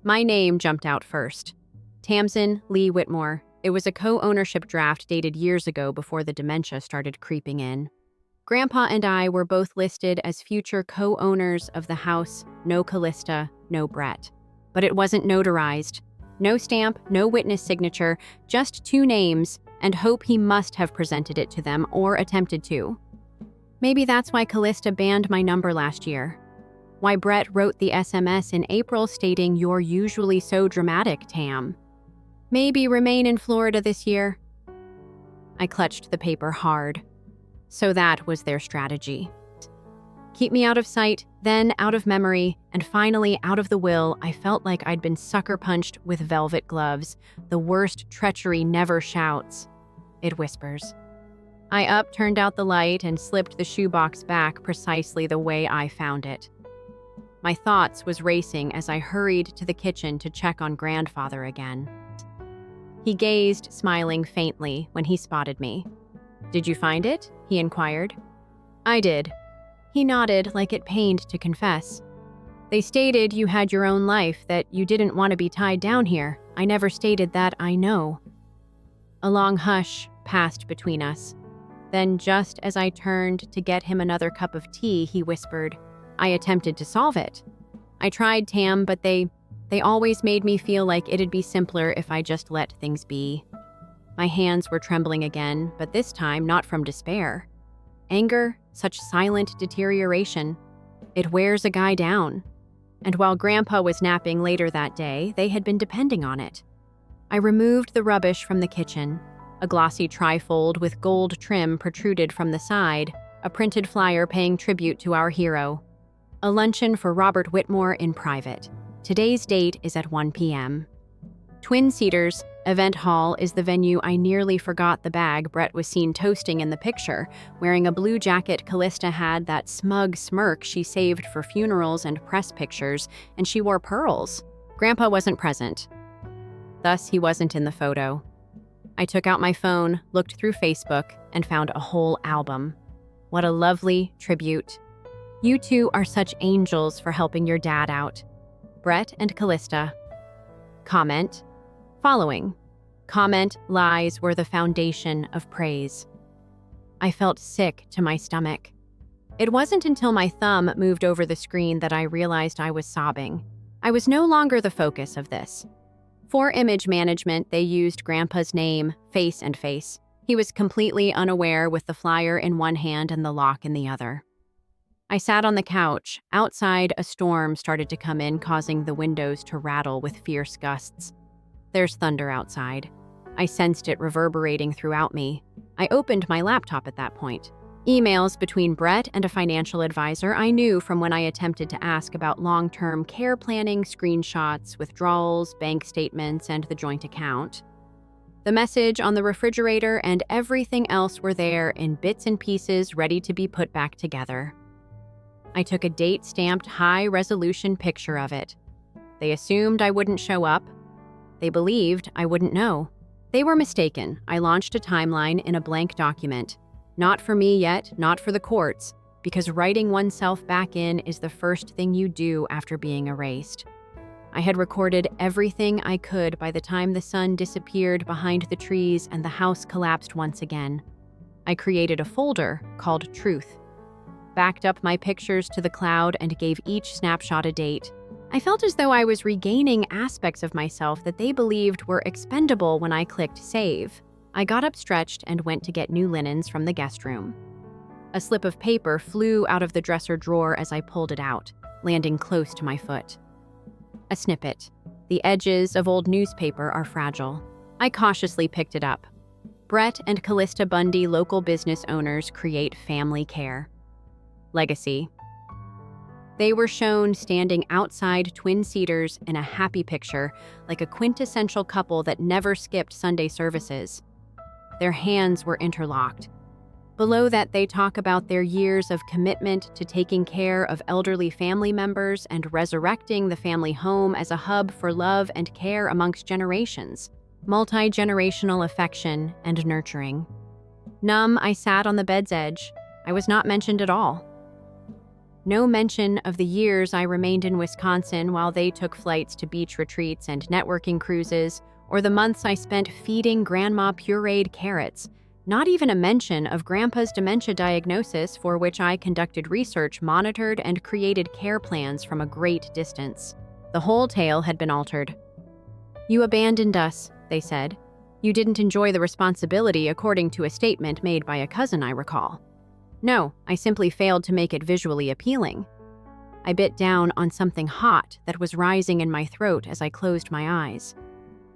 My name jumped out first. Tamsin Lee Whitmore. It was a co-ownership draft dated years ago before the dementia started creeping in. Grandpa and I were both listed as future co-owners of the house, no Callista, no Brett. But it wasn't notarized. No stamp, no witness signature, just 2 names, and hope he must have presented it to them or attempted to. Maybe that's why Callista banned my number last year. Why Brett wrote the SMS in April stating, "You're usually so dramatic, Tam." Maybe remain in Florida this year. I clutched the paper hard. So that was their strategy. Keep me out of sight, then out of memory, and finally out of the will. I felt like I'd been sucker punched with velvet gloves. The worst treachery never shouts. It whispers. I turned out the light and slipped the shoebox back precisely the way I found it. My thoughts was racing as I hurried to the kitchen to check on grandfather again. He gazed, smiling faintly, when he spotted me. "Did you find it?" he inquired. "I did." He nodded like it pained to confess. "They stated you had your own life, that you didn't want to be tied down here. I never stated that, I know." A long hush passed between us. Then, just as I turned to get him another cup of tea, he whispered, "I attempted to solve it. I tried, Tam, but they always made me feel like it'd be simpler if I just let things be." My hands were trembling again, but this time not from despair. Anger, such silent deterioration. It wears a guy down. And while Grandpa was napping later that day, they had been depending on it. I removed the rubbish from the kitchen. A glossy trifold with gold trim protruded from the side, a printed flyer paying tribute to our hero. A luncheon for Robert Whitmore in private. Today's date is at 1 p.m. Twin Cedars Event Hall is the venue. I nearly forgot the bag Brett was seen toasting in the picture. Wearing a blue jacket, Callista had that smug smirk she saved for funerals and press pictures, and she wore pearls. Grandpa wasn't present. Thus, he wasn't in the photo. I took out my phone, looked through Facebook, and found a whole album. What a lovely tribute. You two are such angels for helping your dad out. Brett and Callista. Comment. Following. Comment, lies were the foundation of praise. I felt sick to my stomach. It wasn't until my thumb moved over the screen that I realized I was sobbing. I was no longer the focus of this. For image management, they used Grandpa's name, face and face. He was completely unaware with the flyer in one hand and the lock in the other. I sat on the couch. Outside, a storm started to come in, causing the windows to rattle with fierce gusts. There's thunder outside. I sensed it reverberating throughout me. I opened my laptop at that point. Emails between Brett and a financial advisor I knew from when I attempted to ask about long-term care planning, screenshots, withdrawals, bank statements, and the joint account. The message on the refrigerator and everything else were there in bits and pieces, ready to be put back together. I took a date-stamped high-resolution picture of it. They assumed I wouldn't show up. They believed I wouldn't know. They were mistaken. I launched a timeline in a blank document. Not for me yet, not for the courts, because writing oneself back in is the first thing you do after being erased. I had recorded everything I could by the time the sun disappeared behind the trees and the house collapsed once again. I created a folder called Truth, backed up my pictures to the cloud, and gave each snapshot a date. I felt as though I was regaining aspects of myself that they believed were expendable when I clicked save. I got up stretched and went to get new linens from the guest room. A slip of paper flew out of the dresser drawer as I pulled it out, landing close to my foot. A snippet. The edges of old newspaper are fragile. I cautiously picked it up. Brett and Callista Bundy, local business owners, create family care. Legacy. They were shown standing outside Twin Cedars in a happy picture, like a quintessential couple that never skipped Sunday services. Their hands were interlocked. Below that, they talk about their years of commitment to taking care of elderly family members and resurrecting the family home as a hub for love and care amongst generations, multi-generational affection and nurturing. Numb, I sat on the bed's edge. I was not mentioned at all. No mention of the years I remained in Wisconsin while they took flights to beach retreats and networking cruises, or the months I spent feeding Grandma pureed carrots. Not even a mention of Grandpa's dementia diagnosis, for which I conducted research, monitored, and created care plans from a great distance. The whole tale had been altered. "You abandoned us," they said. "You didn't enjoy the responsibility," according to a statement made by a cousin I recall. No, I simply failed to make it visually appealing. I bit down on something hot that was rising in my throat as I closed my eyes.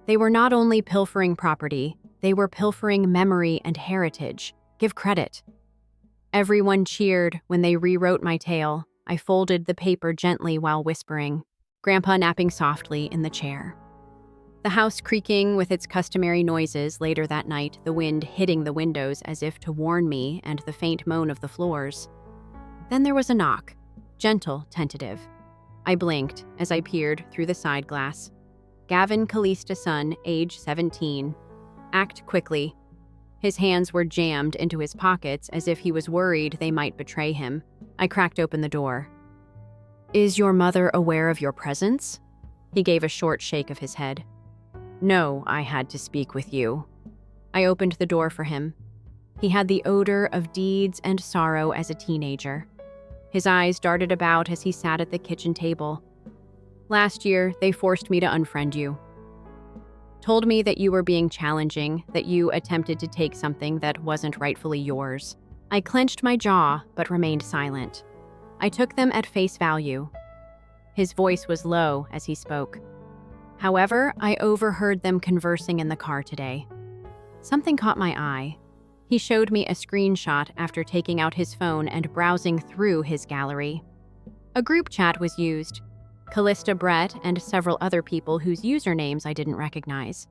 They were not only pilfering property, they were pilfering memory and heritage. Give credit. Everyone cheered when they rewrote my tale. I folded the paper gently while whispering, Grandpa napping softly in the chair. The house creaking with its customary noises later that night, the wind hitting the windows as if to warn me, and the faint moan of the floors. Then there was a knock, gentle, tentative. I blinked as I peered through the side glass. Gavin Callista son, age 17. Act quickly. His hands were jammed into his pockets as if he was worried they might betray him. I cracked open the door. Is your mother aware of your presence? He gave a short shake of his head. No, I had to speak with you. I opened the door for him. He had the odor of deeds and sorrow as a teenager. His eyes darted about as he sat at the kitchen table. Last year, they forced me to unfriend you. Told me that you were being challenging, that you attempted to take something that wasn't rightfully yours. I clenched my jaw, but remained silent. I took them at face value. His voice was low as he spoke. However, I overheard them conversing in the car today. Something caught my eye. He showed me a screenshot after taking out his phone and browsing through his gallery. A group chat was used. Callista, Brett, and several other people whose usernames I didn't recognize.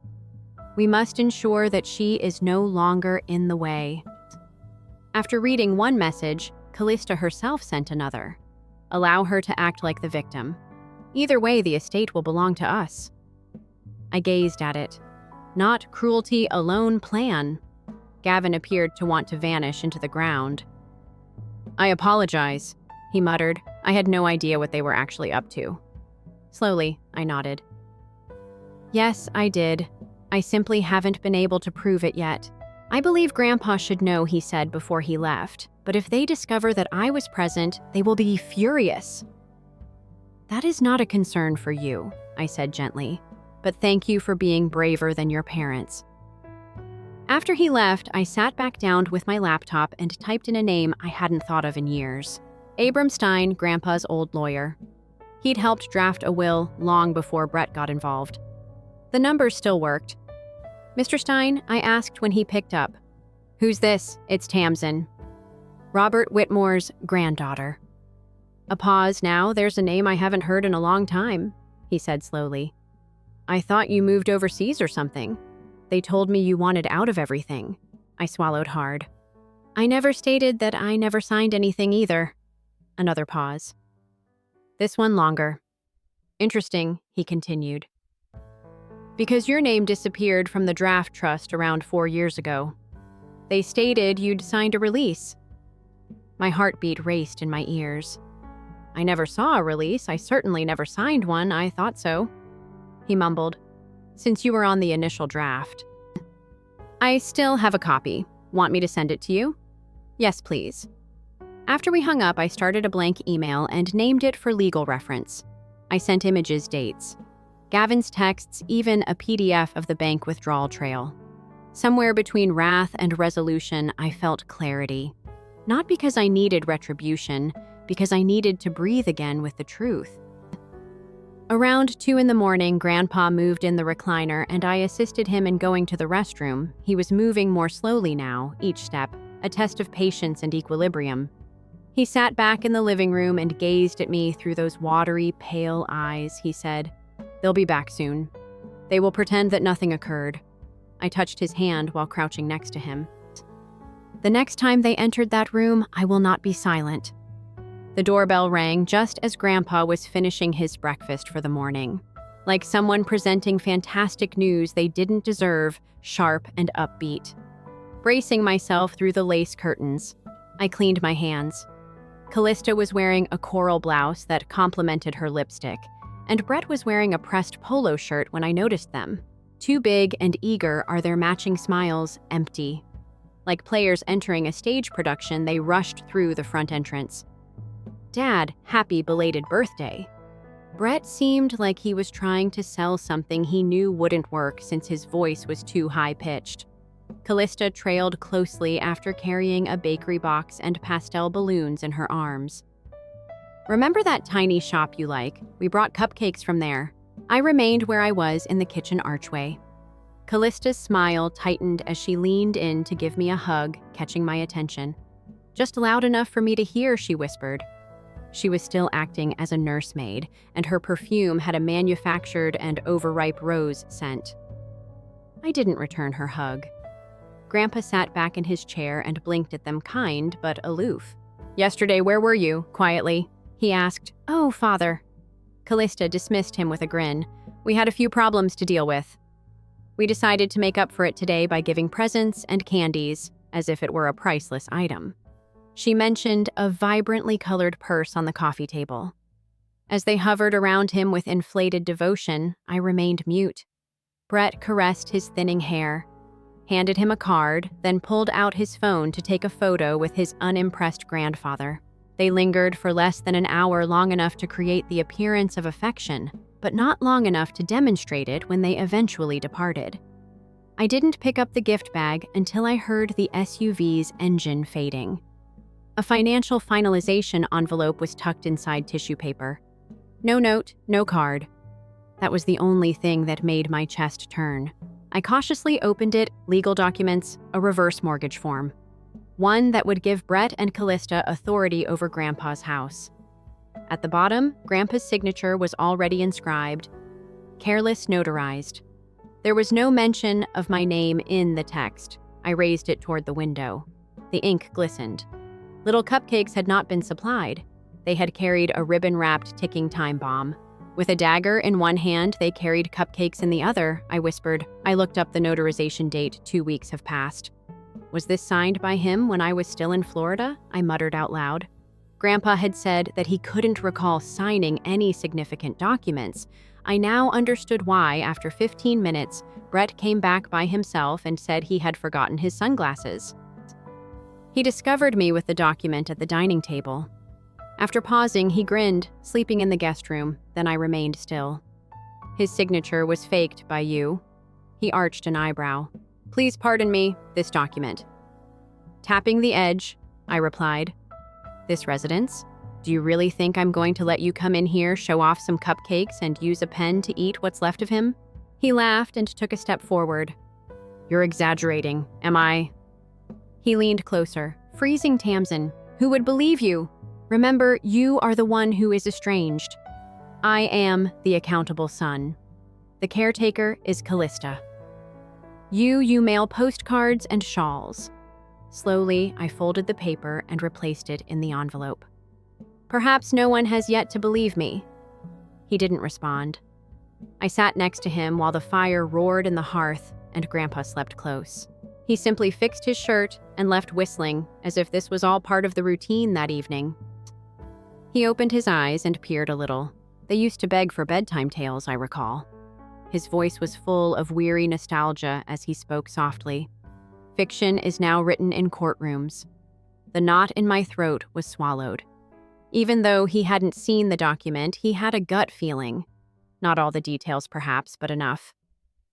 We must ensure that she is no longer in the way. After reading one message, Callista herself sent another. Allow her to act like the victim. Either way, the estate will belong to us. I gazed at it. Not cruelty alone plan. Gavin appeared to want to vanish into the ground. I apologize, he muttered. I had no idea what they were actually up to. Slowly, I nodded. Yes, I did. I simply haven't been able to prove it yet. I believe Grandpa should know, he said before he left, but if they discover that I was present, they will be furious. That is not a concern for you, I said gently, but thank you for being braver than your parents. After he left, I sat back down with my laptop and typed in a name I hadn't thought of in years. Abram Stein, Grandpa's old lawyer. He'd helped draft a will long before Brett got involved. The numbers still worked. Mr. Stein, I asked when he picked up. Who's this? It's Tamsin. Robert Whitmore's granddaughter. A pause. Now, there's a name I haven't heard in a long time, he said slowly. I thought you moved overseas or something. They told me you wanted out of everything. I swallowed hard. I never stated that I never signed anything either. Another pause. This one longer. Interesting, he continued. Because your name disappeared from the draft trust around 4 years ago. They stated you'd signed a release. My heartbeat raced in my ears. I never saw a release. I certainly never signed one. I thought so. He mumbled. Since you were on the initial draft. I still have a copy. Want me to send it to you? Yes, please. After we hung up, I started a blank email and named it for legal reference. I sent images, dates. Gavin's texts, even a PDF of the bank withdrawal trail. Somewhere between wrath and resolution, I felt clarity. Not because I needed retribution, because I needed to breathe again with the truth. Around 2 a.m, Grandpa moved in the recliner and I assisted him in going to the restroom. He was moving more slowly now, each step, a test of patience and equilibrium. He sat back in the living room and gazed at me through those watery, pale eyes. He said, "They'll be back soon. They will pretend that nothing occurred." I touched his hand while crouching next to him. The next time they entered that room, I will not be silent. The doorbell rang just as Grandpa was finishing his breakfast for the morning. Like someone presenting fantastic news they didn't deserve, sharp and upbeat. Bracing myself through the lace curtains, I cleaned my hands. Callista was wearing a coral blouse that complemented her lipstick, and Brett was wearing a pressed polo shirt when I noticed them. Too big and eager are their matching smiles, empty. Like players entering a stage production, they rushed through the front entrance. Dad, happy belated birthday. Brett seemed like he was trying to sell something he knew wouldn't work since his voice was too high-pitched. Callista trailed closely after carrying a bakery box and pastel balloons in her arms. Remember that tiny shop you like? We brought cupcakes from there. I remained where I was in the kitchen archway. Callista's smile tightened as she leaned in to give me a hug, catching my attention. Just loud enough for me to hear, she whispered. She was still acting as a nursemaid, and her perfume had a manufactured and overripe rose scent. I didn't return her hug. Grandpa sat back in his chair and blinked at them, kind but aloof. Yesterday, where were you? Quietly, he asked. Oh, Father. Callista dismissed him with a grin. We had a few problems to deal with. We decided to make up for it today by giving presents and candies, as if it were a priceless item. She mentioned a vibrantly colored purse on the coffee table. As they hovered around him with inflated devotion, I remained mute. Brett caressed his thinning hair, handed him a card, then pulled out his phone to take a photo with his unimpressed grandfather. They lingered for less than an hour, long enough to create the appearance of affection, but not long enough to demonstrate it when they eventually departed. I didn't pick up the gift bag until I heard the SUV's engine fading. A financial finalization envelope was tucked inside tissue paper. No note, no card. That was the only thing that made my chest turn. I cautiously opened it, legal documents, a reverse mortgage form. One that would give Brett and Callista authority over Grandpa's house. At the bottom, Grandpa's signature was already inscribed, careless notarized. There was no mention of my name in the text. I raised it toward the window. The ink glistened. Little cupcakes had not been supplied. They had carried a ribbon-wrapped ticking time bomb. With a dagger in one hand, they carried cupcakes in the other, I whispered. I looked up the notarization date. 2 weeks have passed. Was this signed by him when I was still in Florida? I muttered out loud. Grandpa had said that he couldn't recall signing any significant documents. I now understood why, after 15 minutes, Brett came back by himself and said he had forgotten his sunglasses. He discovered me with the document at the dining table. After pausing, he grinned, sleeping in the guest room. Then I remained still. His signature was faked by you. He arched an eyebrow. Please pardon me, this document. Tapping the edge, I replied. This residence? Do you really think I'm going to let you come in here, show off some cupcakes, and use a pen to eat what's left of him? He laughed and took a step forward. You're exaggerating, am I? He leaned closer. Freezing Tamsin, who would believe you? Remember, you are the one who is estranged. I am the accountable son. The caretaker is Callista. You mail postcards and shawls. Slowly, I folded the paper and replaced it in the envelope. Perhaps no one has yet to believe me. He didn't respond. I sat next to him while the fire roared in the hearth and Grandpa slept close. He simply fixed his shirt and left whistling, as if this was all part of the routine that evening. He opened his eyes and peered a little. They used to beg for bedtime tales, I recall. His voice was full of weary nostalgia as he spoke softly. Fiction is now written in courtrooms. The knot in my throat was swallowed. Even though he hadn't seen the document, he had a gut feeling. Not all the details, perhaps, but enough.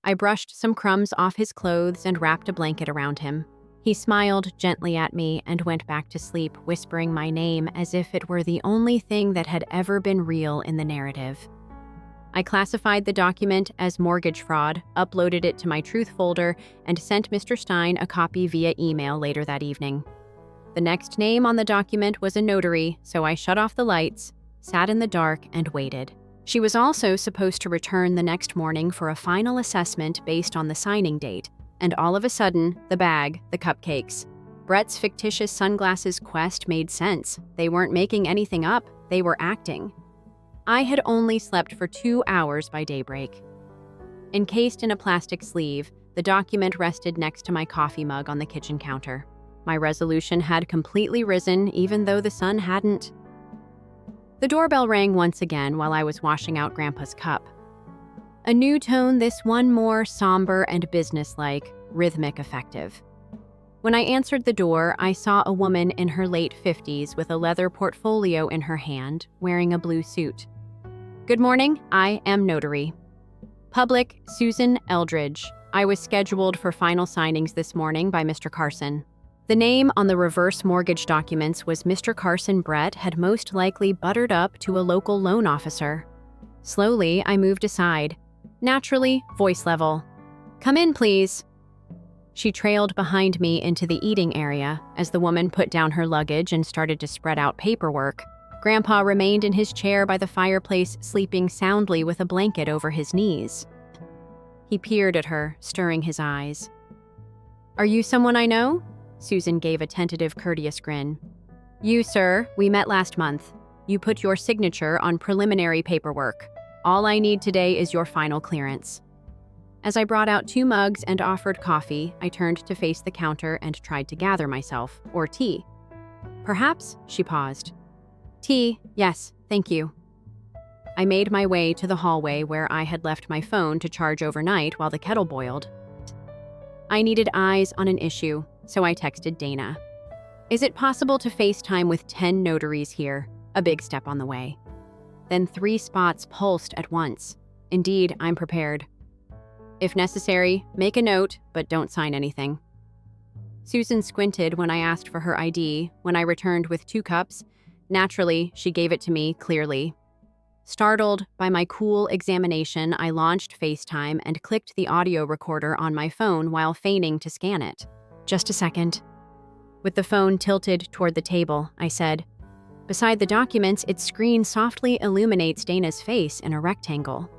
I brushed some crumbs off his clothes and wrapped a blanket around him. He smiled gently at me and went back to sleep, whispering my name as if it were the only thing that had ever been real in the narrative. I classified the document as mortgage fraud, uploaded it to my truth folder, and sent Mr. Stein a copy via email later that evening. The next name on the document was a notary, so I shut off the lights, sat in the dark, and waited. She was also supposed to return the next morning for a final assessment based on the signing date. And all of a sudden, the bag, the cupcakes. Brett's fictitious sunglasses quest made sense. They weren't making anything up, they were acting. I had only slept for 2 hours by daybreak. Encased in a plastic sleeve, the document rested next to my coffee mug on the kitchen counter. My resolution had completely risen, even though the sun hadn't. The doorbell rang once again while I was washing out Grandpa's cup. A new tone, this one more somber and businesslike, rhythmic effective. When I answered the door, I saw a woman in her late 50s with a leather portfolio in her hand, wearing a blue suit. Good morning, I am notary. Public, Susan Eldridge. I was scheduled for final signings this morning by Mr. Carson. The name on the reverse mortgage documents was Mr. Carson Brett had most likely buttered up to a local loan officer. Slowly, I moved aside. Naturally, voice level. Come in, please. She trailed behind me into the eating area as the woman put down her luggage and started to spread out paperwork. Grandpa remained in his chair by the fireplace, sleeping soundly with a blanket over his knees. He peered at her, stirring his eyes. Are you someone I know? Susan gave a tentative, courteous grin. You, sir, we met last month. You put your signature on preliminary paperwork. All I need today is your final clearance." As I brought out 2 mugs and offered coffee, I turned to face the counter and tried to gather myself. "Or tea." "Perhaps?" She paused. "Tea, yes, thank you." I made my way to the hallway where I had left my phone to charge overnight while the kettle boiled. I needed eyes on an issue, so I texted Dana. "Is it possible to FaceTime with 10 notaries here?" A big step on the way. Then 3 spots pulsed at once. "Indeed, I'm prepared. If necessary, make a note, but don't sign anything." Susan squinted when I asked for her ID. When I returned with 2 cups, naturally, she gave it to me clearly. Startled by my cool examination, I launched FaceTime and clicked the audio recorder on my phone while feigning to scan it. "Just a second." With the phone tilted toward the table, I said, "Beside the documents, its screen softly illuminates Dana's face in a rectangle."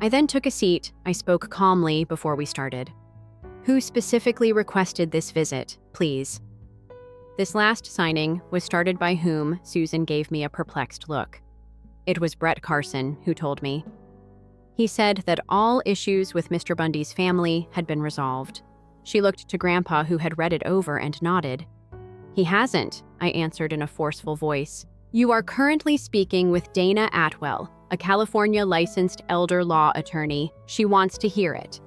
I then took a seat. I spoke calmly before we started. "Who specifically requested this visit, please?" This last signing was started by whom? Susan gave me a perplexed look. It was Brett Carson who told me. He said that all issues with Mr. Bundy's family had been resolved. She looked to Grandpa, who had read it over, and nodded. "He hasn't," I answered in a forceful voice. "You are currently speaking with Dana Atwell, a California licensed elder law attorney. She wants to hear it."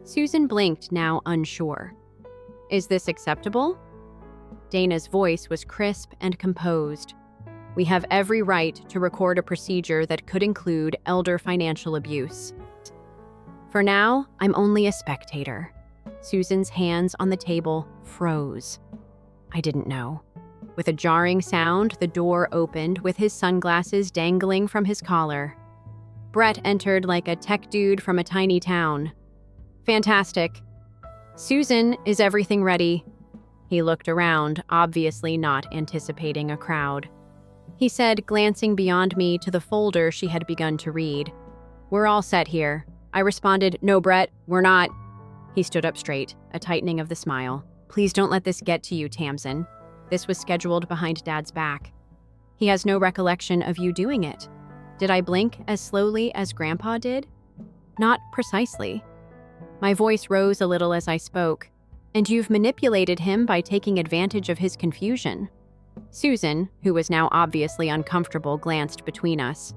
Susan blinked, now unsure. "Is this acceptable?" Dana's voice was crisp and composed. "We have every right to record a procedure that could include elder financial abuse. For now, I'm only a spectator." Susan's hands on the table froze. I didn't know. With a jarring sound, the door opened with his sunglasses dangling from his collar. Brett entered like a tech dude from a tiny town. "Fantastic. Susan, is everything ready?" He looked around, obviously not anticipating a crowd. He said, glancing beyond me to the folder she had begun to read. "We're all set here." I responded, "No, Brett, we're not." He stood up straight, a tightening of the smile. "Please don't let this get to you, Tamsin. This was scheduled behind Dad's back. He has no recollection of you doing it." Did I blink as slowly as Grandpa did? Not precisely. My voice rose a little as I spoke. "And you've manipulated him by taking advantage of his confusion." Susan, who was now obviously uncomfortable, glanced between us.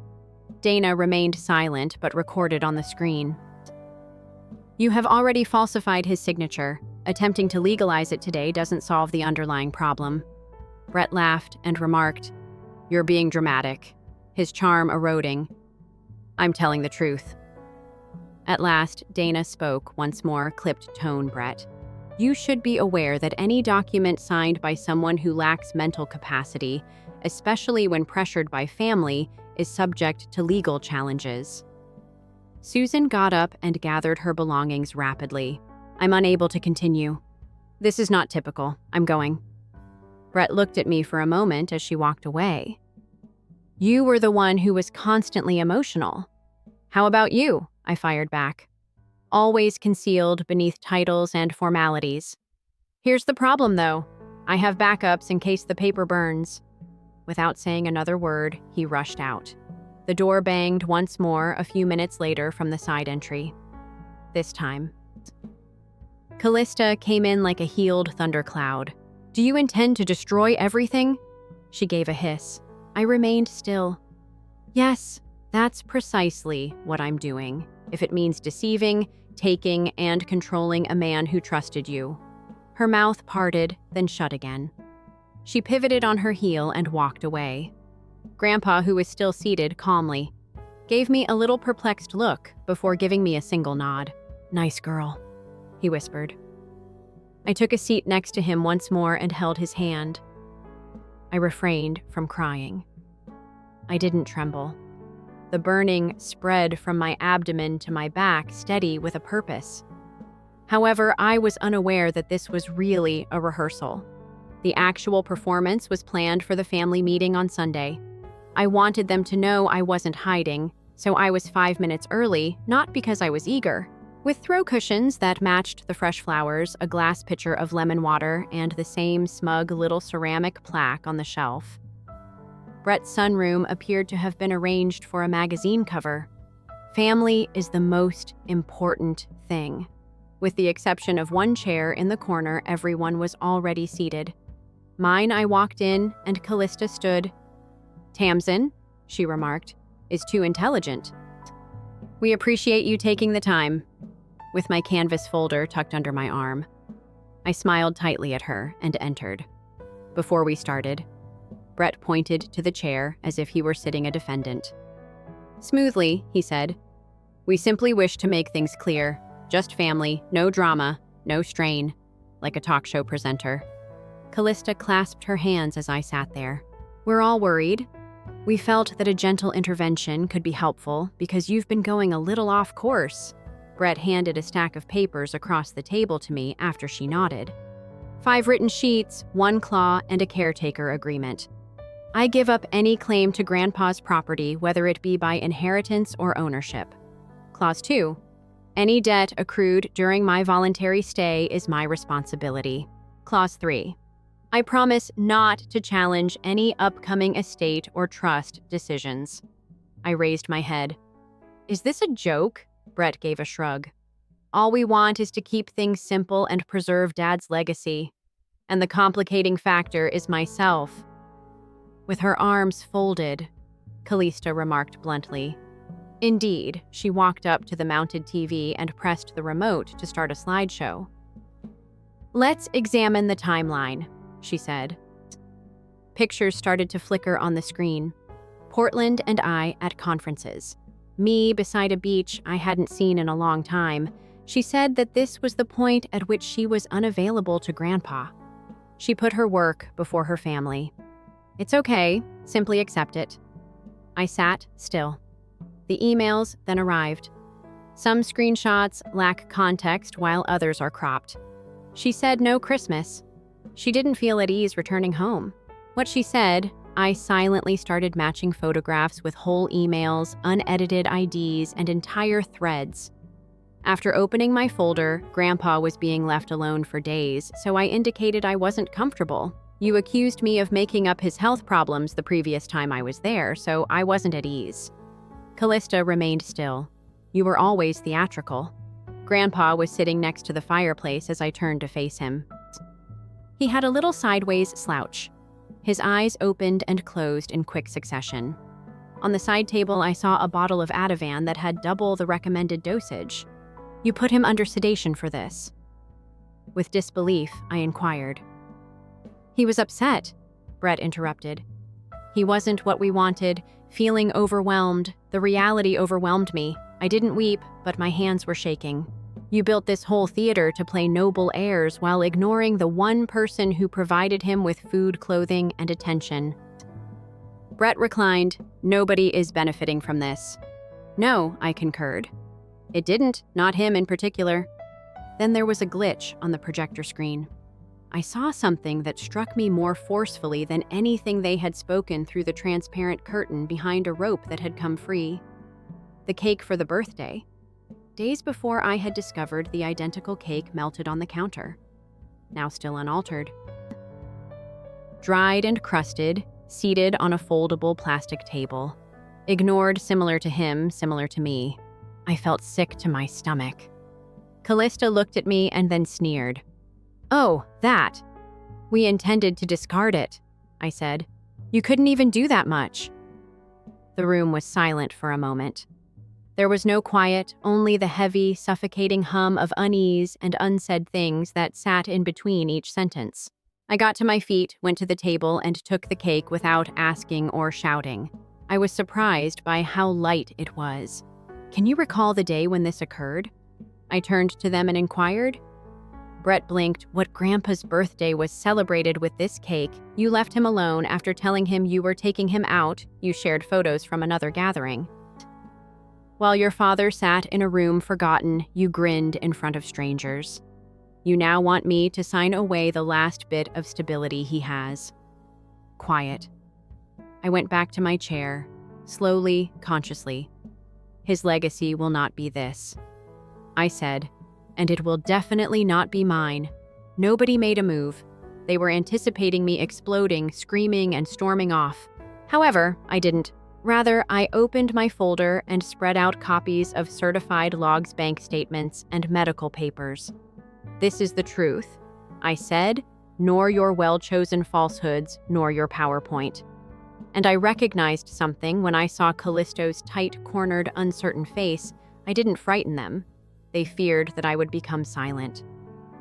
Dana remained silent but recorded on the screen. "You have already falsified his signature. Attempting to legalize it today doesn't solve the underlying problem." Brett laughed and remarked, "You're being dramatic," his charm eroding. "I'm telling the truth." At last, Dana spoke, once more, clipped tone, "Brett. You should be aware that any document signed by someone who lacks mental capacity, especially when pressured by family, is subject to legal challenges." Susan got up and gathered her belongings rapidly. "I'm unable to continue. This is not typical. I'm going." Brett looked at me for a moment as she walked away. "You were the one who was constantly emotional." "How about you?" I fired back. "Always concealed beneath titles and formalities. Here's the problem, though. I have backups in case the paper burns." Without saying another word, he rushed out. The door banged once more a few minutes later from the side entry. This time, Callista came in like a healed thundercloud. "Do you intend to destroy everything?" She gave a hiss. I remained still. "Yes, that's precisely what I'm doing, if it means deceiving, taking, and controlling a man who trusted you." Her mouth parted, then shut again. She pivoted on her heel and walked away. Grandpa, who was still seated calmly, gave me a little perplexed look before giving me a single nod. "Nice girl," he whispered. I took a seat next to him once more and held his hand. I refrained from crying. I didn't tremble. The burning spread from my abdomen to my back, steady with a purpose. However, I was unaware that this was really a rehearsal. The actual performance was planned for the family meeting on Sunday. I wanted them to know I wasn't hiding, so I was 5 minutes early, not because I was eager. With throw cushions that matched the fresh flowers, a glass pitcher of lemon water, and the same smug little ceramic plaque on the shelf. Brett's sunroom appeared to have been arranged for a magazine cover. Family is the most important thing. With the exception of one chair in the corner, everyone was already seated. Mine, I walked in, and Callista stood. "Tamsin," she remarked, "is too intelligent. We appreciate you taking the time," with my canvas folder tucked under my arm. I smiled tightly at her and entered. Before we started, Brett pointed to the chair as if he were sitting a defendant. "Smoothly," he said. "We simply wish to make things clear. Just family, no drama, no strain," like a talk show presenter. Callista clasped her hands as I sat there. "We're all worried. We felt that a gentle intervention could be helpful because you've been going a little off course." Brett handed a stack of papers across the table to me after she nodded. 5 written sheets, 1 claw, and a caretaker agreement. I give up any claim to Grandpa's property, whether it be by inheritance or ownership. Clause 2. Any debt accrued during my voluntary stay is my responsibility. Clause 3. I promise not to challenge any upcoming estate or trust decisions. I raised my head. "Is this a joke?" Brett gave a shrug. "All we want is to keep things simple and preserve Dad's legacy. And the complicating factor is myself." With her arms folded, Callista remarked bluntly. Indeed, she walked up to the mounted TV and pressed the remote to start a slideshow. "Let's examine the timeline," she said. Pictures started to flicker on the screen. Portland and I at conferences. Me beside a beach I hadn't seen in a long time. She said that this was the point at which she was unavailable to Grandpa. She put her work before her family. "It's okay, simply accept it." I sat still. The emails then arrived. Some screenshots lack context while others are cropped. She said no Christmas. She didn't feel at ease returning home. What she said, I silently started matching photographs with whole emails, unedited IDs, and entire threads. After opening my folder, Grandpa was being left alone for days, so I indicated I wasn't comfortable. You accused me of making up his health problems the previous time I was there, so I wasn't at ease. Callista remained still. You were always theatrical. Grandpa was sitting next to the fireplace as I turned to face him. He had a little sideways slouch. His eyes opened and closed in quick succession. On the side table, I saw a bottle of Ativan that had double the recommended dosage. "You put him under sedation for this." With disbelief, I inquired. "He was upset," Brett interrupted. "He wasn't what we wanted, feeling overwhelmed. The reality overwhelmed me. I didn't weep, but my hands were shaking. You built this whole theater to play noble airs while ignoring the one person who provided him with food, clothing, and attention." Brett reclined. "Nobody is benefiting from this." "No," I concurred. "It didn't, not him in particular." Then there was a glitch on the projector screen. I saw something that struck me more forcefully than anything they had spoken through the transparent curtain behind a rope that had come free. The cake for the birthday. Days before, I had discovered the identical cake melted on the counter, now still unaltered. Dried and crusted, seated on a foldable plastic table. Ignored, similar to him, similar to me. I felt sick to my stomach. Callista looked at me and then sneered. "Oh, that. We intended to discard it," I said. "You couldn't even do that much." The room was silent for a moment. There was no quiet, only the heavy, suffocating hum of unease and unsaid things that sat in between each sentence. I got to my feet, went to the table, and took the cake without asking or shouting. I was surprised by how light it was. "Can you recall the day when this occurred?" I turned to them and inquired. Brett blinked. "What Grandpa's birthday was celebrated with this cake. You left him alone after telling him you were taking him out. You shared photos from another gathering. While your father sat in a room forgotten, you grinned in front of strangers. You now want me to sign away the last bit of stability he has." Quiet. I went back to my chair, slowly, consciously. "His legacy will not be this," I said, "and it will definitely not be mine." Nobody made a move. They were anticipating me exploding, screaming, and storming off. However, I didn't. Rather, I opened my folder and spread out copies of certified logs, bank statements, and medical papers. "This is the truth," I said, "nor your well-chosen falsehoods, nor your PowerPoint." And I recognized something when I saw Callisto's tight-cornered, uncertain face. I didn't frighten them. They feared that I would become silent.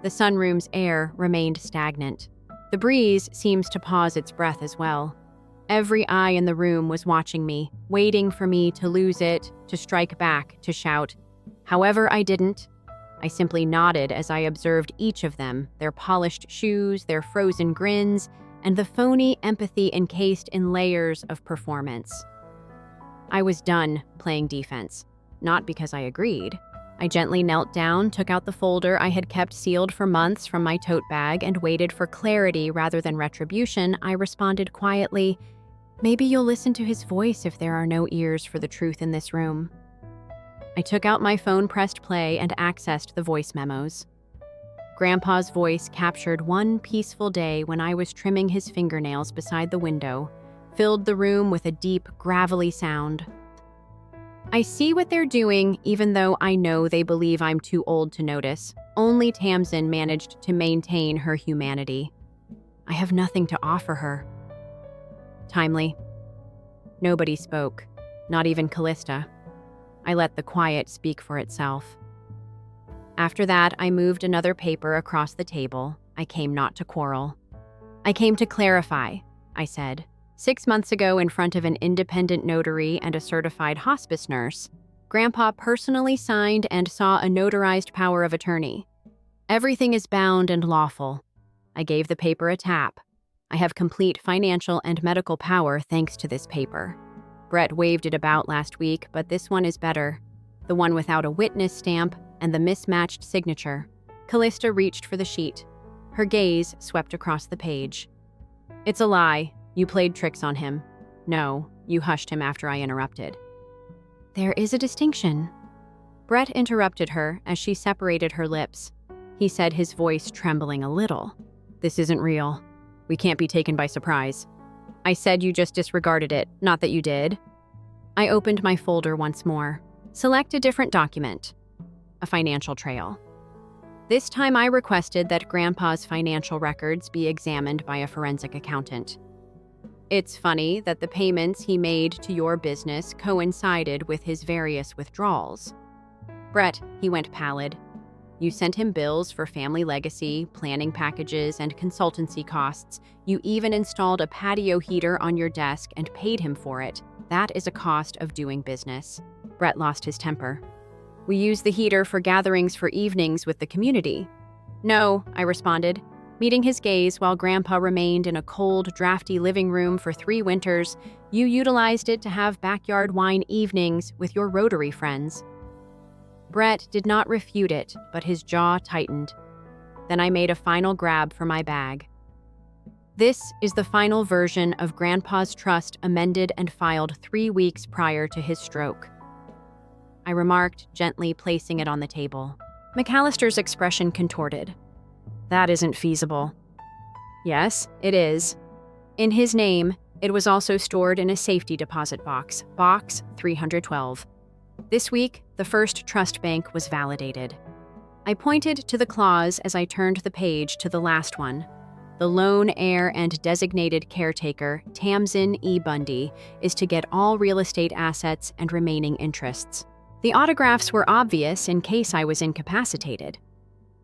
The sunroom's air remained stagnant. The breeze seems to pause its breath as well. Every eye in the room was watching me, waiting for me to lose it, to strike back, to shout. However, I didn't. I simply nodded as I observed each of them, their polished shoes, their frozen grins, and the phony empathy encased in layers of performance. I was done playing defense, not because I agreed. I gently knelt down, took out the folder I had kept sealed for months from my tote bag, and waited for clarity rather than retribution. I responded quietly, "Maybe you'll listen to his voice if there are no ears for the truth in this room." I took out my phone, pressed play, and accessed the voice memos. Grandpa's voice captured one peaceful day when I was trimming his fingernails beside the window, filled the room with a deep, gravelly sound. "I see what they're doing, even though I know they believe I'm too old to notice. Only Tamsin managed to maintain her humanity. I have nothing to offer her." Timely. Nobody spoke, not even Callista. I let the quiet speak for itself. After that, I moved another paper across the table. I came not to quarrel. "I came to clarify," I said. 6 months ago, in front of an independent notary and a certified hospice nurse, Grandpa personally signed and saw a notarized power of attorney. Everything is bound and lawful. I gave the paper a tap. I have complete financial and medical power thanks to this paper. Brett waved it about last week, but this one is better. The one without a witness stamp and the mismatched signature. Callista reached for the sheet. Her gaze swept across the page. "It's a lie. You played tricks on him. No, you hushed him after I interrupted." "There is a distinction." Brett interrupted her as she separated her lips. He said, his voice trembling a little. "This isn't real. We can't be taken by surprise. I said you just disregarded it, not that you did." I opened my folder once more. Select a different document. A financial trail. This time I requested that Grandpa's financial records be examined by a forensic accountant. "It's funny that the payments he made to your business coincided with his various withdrawals." "Brett," he went pallid. "You sent him bills for family legacy, planning packages, and consultancy costs. You even installed a patio heater on your desk and paid him for it. That is a cost of doing business." Brett lost his temper. "We use the heater for gatherings for evenings with the community." "No," I responded, meeting his gaze while Grandpa remained in a cold, drafty living room for 3 winters. "You utilized it to have backyard wine evenings with your Rotary friends." Brett did not refute it, but his jaw tightened. Then I made a final grab for my bag. "This is the final version of Grandpa's trust, amended and filed 3 weeks prior to his stroke," I remarked, gently placing it on the table. McAllister's expression contorted. "That isn't feasible." "Yes, it is. In his name, it was also stored in a safety deposit box, box 312. This week, the first trust bank was validated." I pointed to the clause as I turned the page to the last one. "The lone heir and designated caretaker, Tamsin E. Bundy, is to get all real estate assets and remaining interests." The autographs were obvious in case I was incapacitated.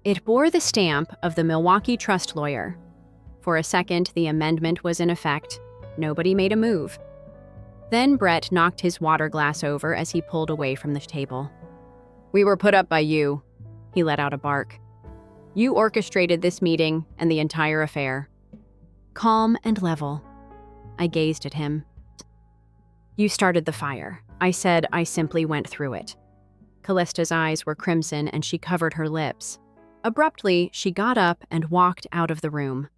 It bore the stamp of the Milwaukee trust lawyer. For a second, the amendment was in effect. Nobody made a move. Then Brett knocked his water glass over as he pulled away from the table. "We were put up by you," he let out a bark. "You orchestrated this meeting and the entire affair." Calm and level, I gazed at him. "You started the fire." I said. I simply went through it. Callista's eyes were crimson and she covered her lips. Abruptly, she got up and walked out of the room.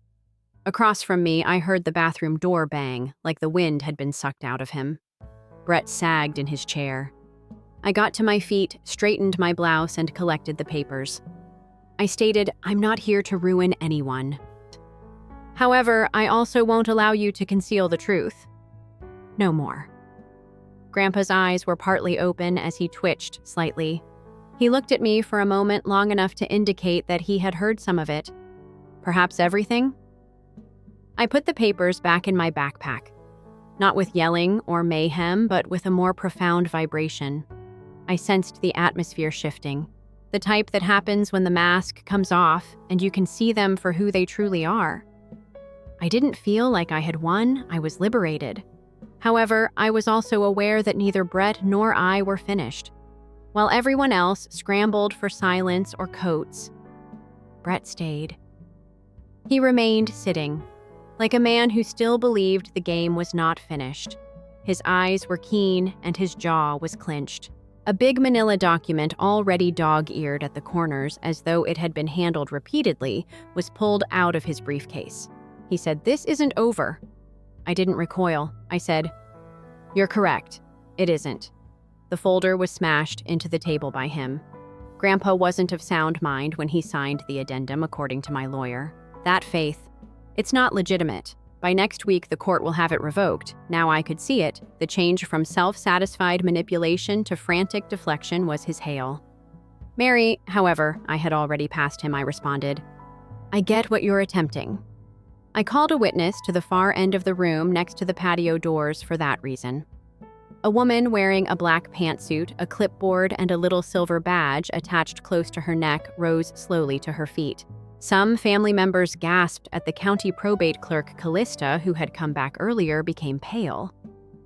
Across from me, I heard the bathroom door bang, like the wind had been sucked out of him. Brett sagged in his chair. I got to my feet, straightened my blouse, and collected the papers. I stated, "I'm not here to ruin anyone. However, I also won't allow you to conceal the truth." No more. Grandpa's eyes were partly open as he twitched slightly. He looked at me for a moment long enough to indicate that he had heard some of it. Perhaps everything? I put the papers back in my backpack. Not with yelling or mayhem, but with a more profound vibration. I sensed the atmosphere shifting, the type that happens when the mask comes off and you can see them for who they truly are. I didn't feel like I had won, I was liberated. However, I was also aware that neither Brett nor I were finished. While everyone else scrambled for silence or coats, Brett stayed. He remained sitting, like a man who still believed the game was not finished. His eyes were keen and his jaw was clenched. A big manila document, already dog-eared at the corners as though it had been handled repeatedly, was pulled out of his briefcase. He said, "This isn't over." I didn't recoil. I said, "You're correct. It isn't." The folder was smashed into the table by him. Grandpa wasn't of sound mind when he signed the addendum, according to my lawyer. That faith, it's not legitimate. By next week, the court will have it revoked. Now I could see it. The change from self-satisfied manipulation to frantic deflection was his hail. "Mary, however," I had already passed him, I responded. "I get what you're attempting." I called a witness to the far end of the room next to the patio doors for that reason. A woman wearing a black pantsuit, a clipboard, and a little silver badge attached close to her neck rose slowly to her feet. Some family members gasped at the county probate clerk Callista, who had come back earlier, became pale.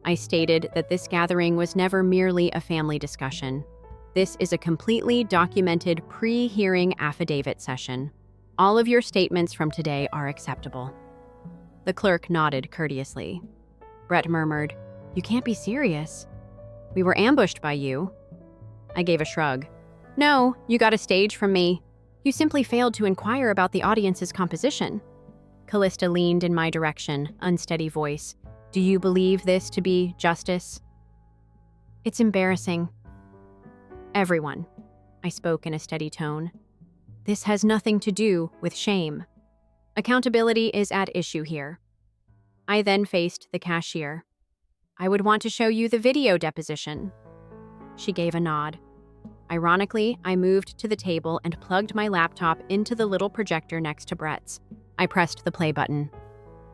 I stated that this gathering was never merely a family discussion. This is a completely documented pre-hearing affidavit session. All of your statements from today are acceptable. The clerk nodded courteously. Brett murmured, "You can't be serious. We were ambushed by you." I gave a shrug. "No, you got a stage from me. You simply failed to inquire about the audience's composition." Callista leaned in my direction, unsteady voice. "Do you believe this to be justice?" "It's embarrassing." "Everyone," I spoke in a steady tone. "This has nothing to do with shame. Accountability is at issue here." I then faced the cashier. "I would want to show you the video deposition." She gave a nod. Ironically, I moved to the table and plugged my laptop into the little projector next to Brett's. I pressed the play button.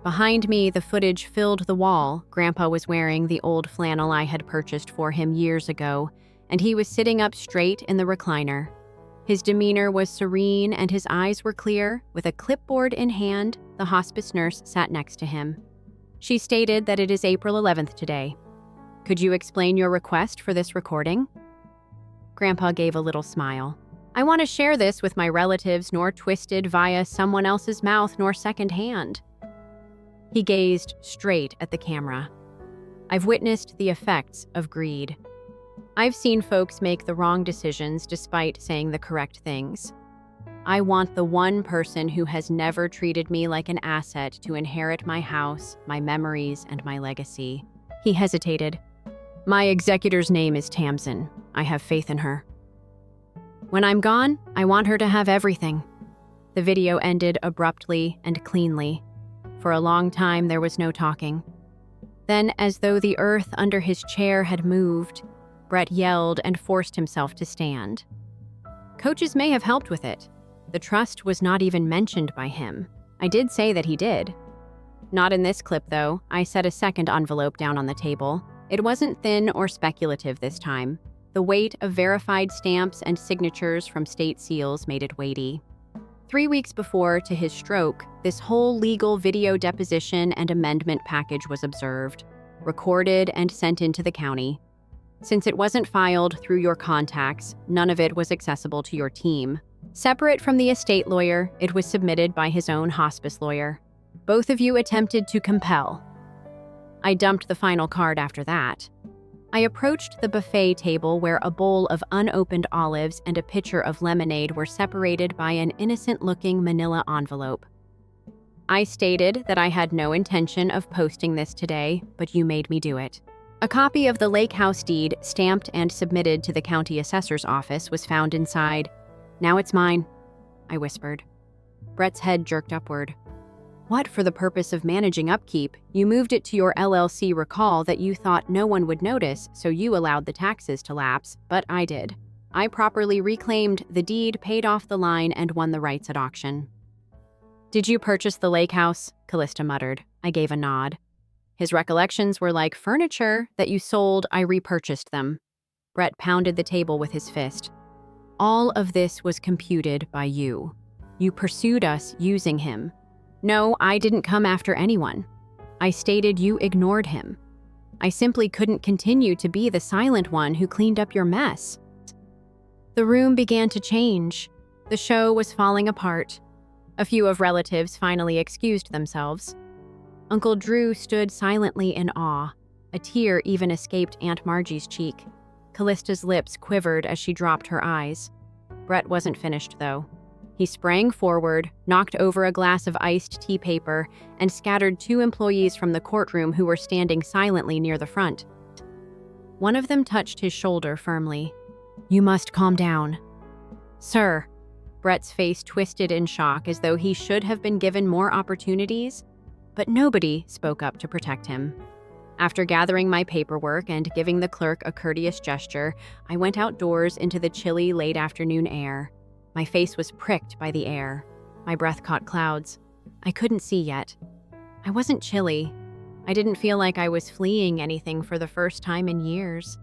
Behind me, the footage filled the wall. Grandpa was wearing the old flannel I had purchased for him years ago, and he was sitting up straight in the recliner. His demeanor was serene and his eyes were clear. With a clipboard in hand, the hospice nurse sat next to him. She stated that it is April 11th today. "Could you explain your request for this recording?" Grandpa gave a little smile. "I want to share this with my relatives, nor twisted via someone else's mouth nor secondhand." He gazed straight at the camera. "I've witnessed the effects of greed. I've seen folks make the wrong decisions despite saying the correct things. I want the one person who has never treated me like an asset to inherit my house, my memories, and my legacy." He hesitated. "My executor's name is Tamsin. I have faith in her. When I'm gone, I want her to have everything." The video ended abruptly and cleanly. For a long time, there was no talking. Then, as though the earth under his chair had moved, Brett yelled and forced himself to stand. Coaches may have helped with it. The trust was not even mentioned by him. I did say that he did. Not in this clip, though. I set a second envelope down on the table. It wasn't thin or speculative this time. The weight of verified stamps and signatures from state seals made it weighty. 3 weeks before, to his stroke, this whole legal video deposition and amendment package was observed, recorded, and sent into the county. Since it wasn't filed through your contacts, none of it was accessible to your team. Separate from the estate lawyer, it was submitted by his own hospice lawyer. Both of you attempted to compel. I dumped the final card after that. I approached the buffet table where a bowl of unopened olives and a pitcher of lemonade were separated by an innocent-looking manila envelope. I stated that I had no intention of posting this today, but you made me do it. A copy of the lake house deed, stamped and submitted to the county assessor's office, was found inside. "Now it's mine," I whispered. Brett's head jerked upward. What, for the purpose of managing upkeep, you moved it to your LLC recall that you thought no one would notice, so you allowed the taxes to lapse, but I did. I properly reclaimed the deed, paid off the line, and won the rights at auction. Did you purchase the lake house? Callista muttered. I gave a nod. His recollections were like furniture that you sold, I repurchased them. Brett pounded the table with his fist. All of this was computed by you. You pursued us using him. No, I didn't come after anyone. I stated you ignored him. I simply couldn't continue to be the silent one who cleaned up your mess. The room began to change. The show was falling apart. A few of relatives finally excused themselves. Uncle Drew stood silently in awe. A tear even escaped Aunt Margie's cheek. Callista's lips quivered as she dropped her eyes. Brett wasn't finished, though. He sprang forward, knocked over a glass of iced tea paper, and scattered 2 employees from the courtroom who were standing silently near the front. One of them touched his shoulder firmly. You must calm down. Sir. Brett's face twisted in shock as though he should have been given more opportunities, but nobody spoke up to protect him. After gathering my paperwork and giving the clerk a courteous gesture, I went outdoors into the chilly late afternoon air. My face was pricked by the air. My breath caught clouds. I couldn't see yet. I wasn't chilly. I didn't feel like I was fleeing anything for the first time in years.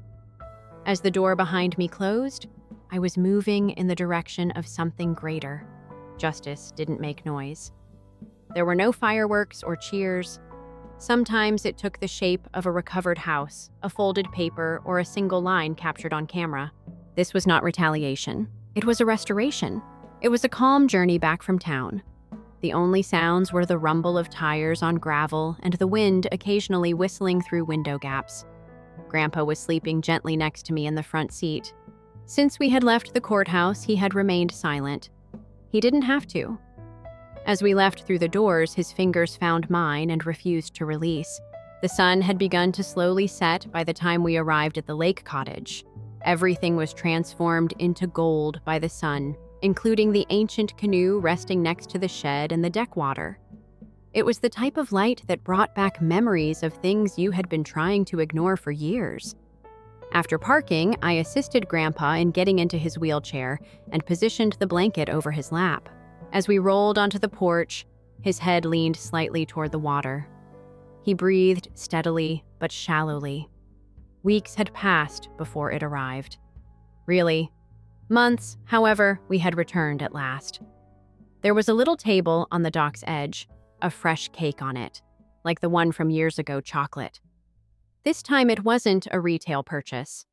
As the door behind me closed, I was moving in the direction of something greater. Justice didn't make noise. There were no fireworks or cheers. Sometimes it took the shape of a recovered house, a folded paper, or a single line captured on camera. This was not retaliation. It was a restoration. It was a calm journey back from town. The only sounds were the rumble of tires on gravel and the wind occasionally whistling through window gaps. Grandpa was sleeping gently next to me in the front seat. Since we had left the courthouse, he had remained silent. He didn't have to. As we left through the doors, his fingers found mine and refused to release. The sun had begun to slowly set by the time we arrived at the lake cottage. Everything was transformed into gold by the sun, including the ancient canoe resting next to the shed and the deck water. It was the type of light that brought back memories of things you had been trying to ignore for years. After parking, I assisted Grandpa in getting into his wheelchair and positioned the blanket over his lap. As we rolled onto the porch, his head leaned slightly toward the water. He breathed steadily but shallowly. Weeks had passed before it arrived. Really, months, however, we had returned at last. There was a little table on the dock's edge, a fresh cake on it, like the one from years ago, chocolate. This time it wasn't a retail purchase.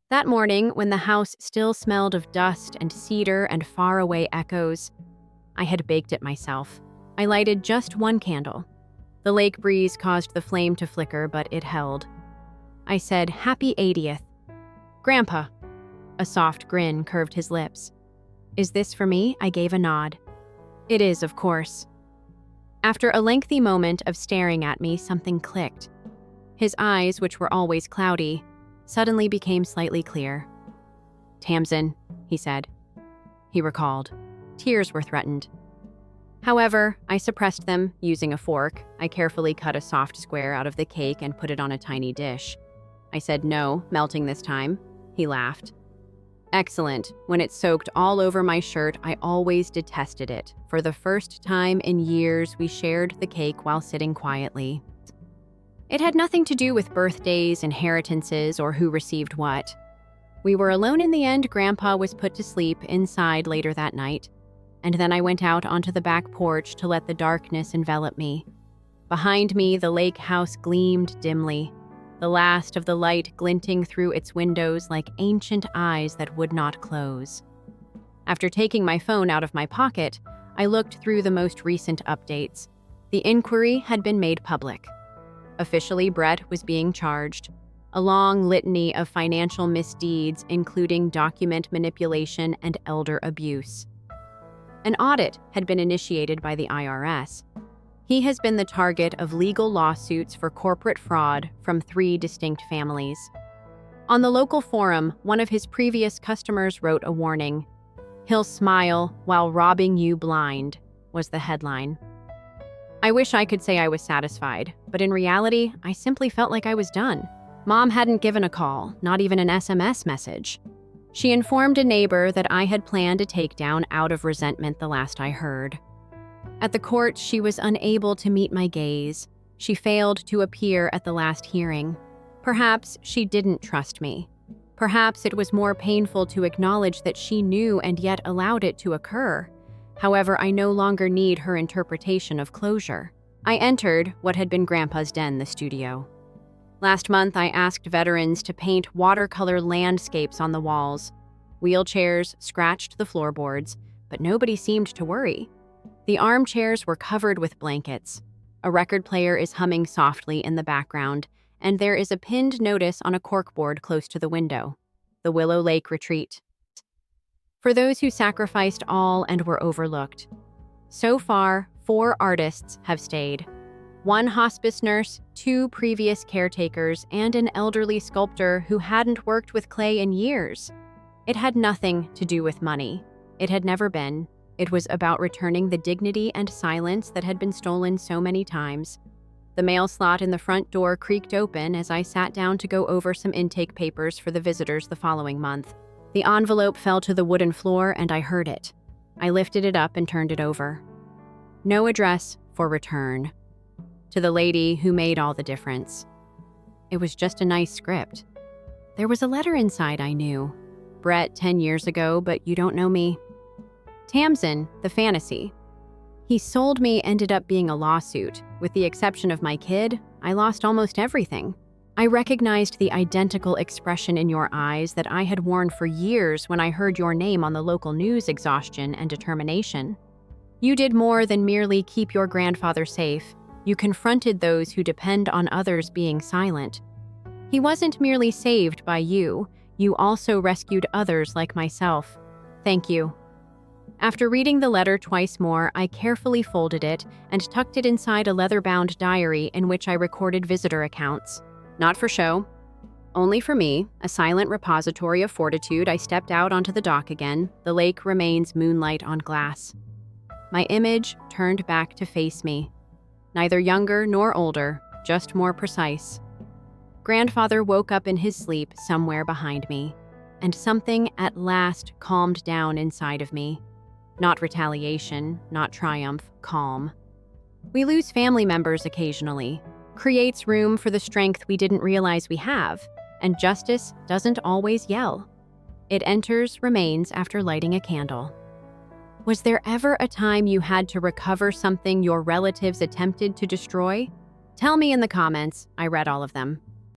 That morning, when the house still smelled of dust and cedar and faraway echoes, I had baked it myself. I lighted just 1 candle. The lake breeze caused the flame to flicker, but it held. I said, "Happy 80th. Grandpa." A soft grin curved his lips. "Is this for me?" I gave a nod. "It is, of course." After a lengthy moment of staring at me, something clicked. His eyes, which were always cloudy, suddenly became slightly clear. "Tamsin," he said. He recalled. Tears were threatened. However, I suppressed them using a fork. I carefully cut a soft square out of the cake and put it on a tiny dish. I said no, melting this time. He laughed. "Excellent. When it soaked all over my shirt, I always detested it. For the first time in years, we shared the cake while sitting quietly. It had nothing to do with birthdays, inheritances, or who received what. We were alone in the end. Grandpa was put to sleep inside later that night, and then I went out onto the back porch to let the darkness envelop me. Behind me, the lake house gleamed dimly, the last of the light glinting through its windows like ancient eyes that would not close. After taking my phone out of my pocket, I looked through the most recent updates. The inquiry had been made public. Officially, Brett was being charged. A long litany of financial misdeeds, including document manipulation and elder abuse. An audit had been initiated by the IRS. He has been the target of legal lawsuits for corporate fraud from 3 distinct families. On the local forum, one of his previous customers wrote a warning. "He'll smile while robbing you blind," was the headline. I wish I could say I was satisfied, but in reality, I simply felt like I was done. Mom hadn't given a call, not even an SMS message. She informed a neighbor that I had planned a takedown out of resentment the last I heard. At the court, she was unable to meet my gaze. She failed to appear at the last hearing. Perhaps she didn't trust me. Perhaps it was more painful to acknowledge that she knew and yet allowed it to occur. However, I no longer need her interpretation of closure. I entered what had been Grandpa's den, the studio. Last month, I asked veterans to paint watercolor landscapes on the walls. Wheelchairs scratched the floorboards, but nobody seemed to worry. The armchairs were covered with blankets. A record player is humming softly in the background, and there is a pinned notice on a corkboard close to the window. The Willow Lake Retreat. For those who sacrificed all and were overlooked. So far, 4 artists have stayed. 1 hospice nurse, 2 previous caretakers, and an elderly sculptor who hadn't worked with clay in years. It had nothing to do with money. It had never been. It was about returning the dignity and silence that had been stolen so many times. The mail slot in the front door creaked open as I sat down to go over some intake papers for the visitors the following month. The envelope fell to the wooden floor and I heard it. I lifted it up and turned it over. No address for return. To the lady who made all the difference. It was just a nice script. There was a letter inside I knew. Brett, 10 years ago, but you don't know me. Tamsin, the fantasy. He sold me ended up being a lawsuit. With the exception of my kid, I lost almost everything. I recognized the identical expression in your eyes that I had worn for years when I heard your name on the local news. Exhaustion and determination. You did more than merely keep your grandfather safe. You confronted those who depend on others being silent. He wasn't merely saved by you, you also rescued others like myself. Thank you. After reading the letter twice more, I carefully folded it and tucked it inside a leather-bound diary in which I recorded visitor accounts. Not for show. Only for me, a silent repository of fortitude. I stepped out onto the dock again. The lake remains moonlight on glass. My image turned back to face me. Neither younger nor older, just more precise. Grandfather woke up in his sleep somewhere behind me, and something at last calmed down inside of me. Not retaliation, not triumph, calm. We lose family members occasionally. Creates room for the strength we didn't realize we have, and justice doesn't always yell. It enters remains after lighting a candle. Was there ever a time you had to recover something your relatives attempted to destroy? Tell me in the comments. I read all of them.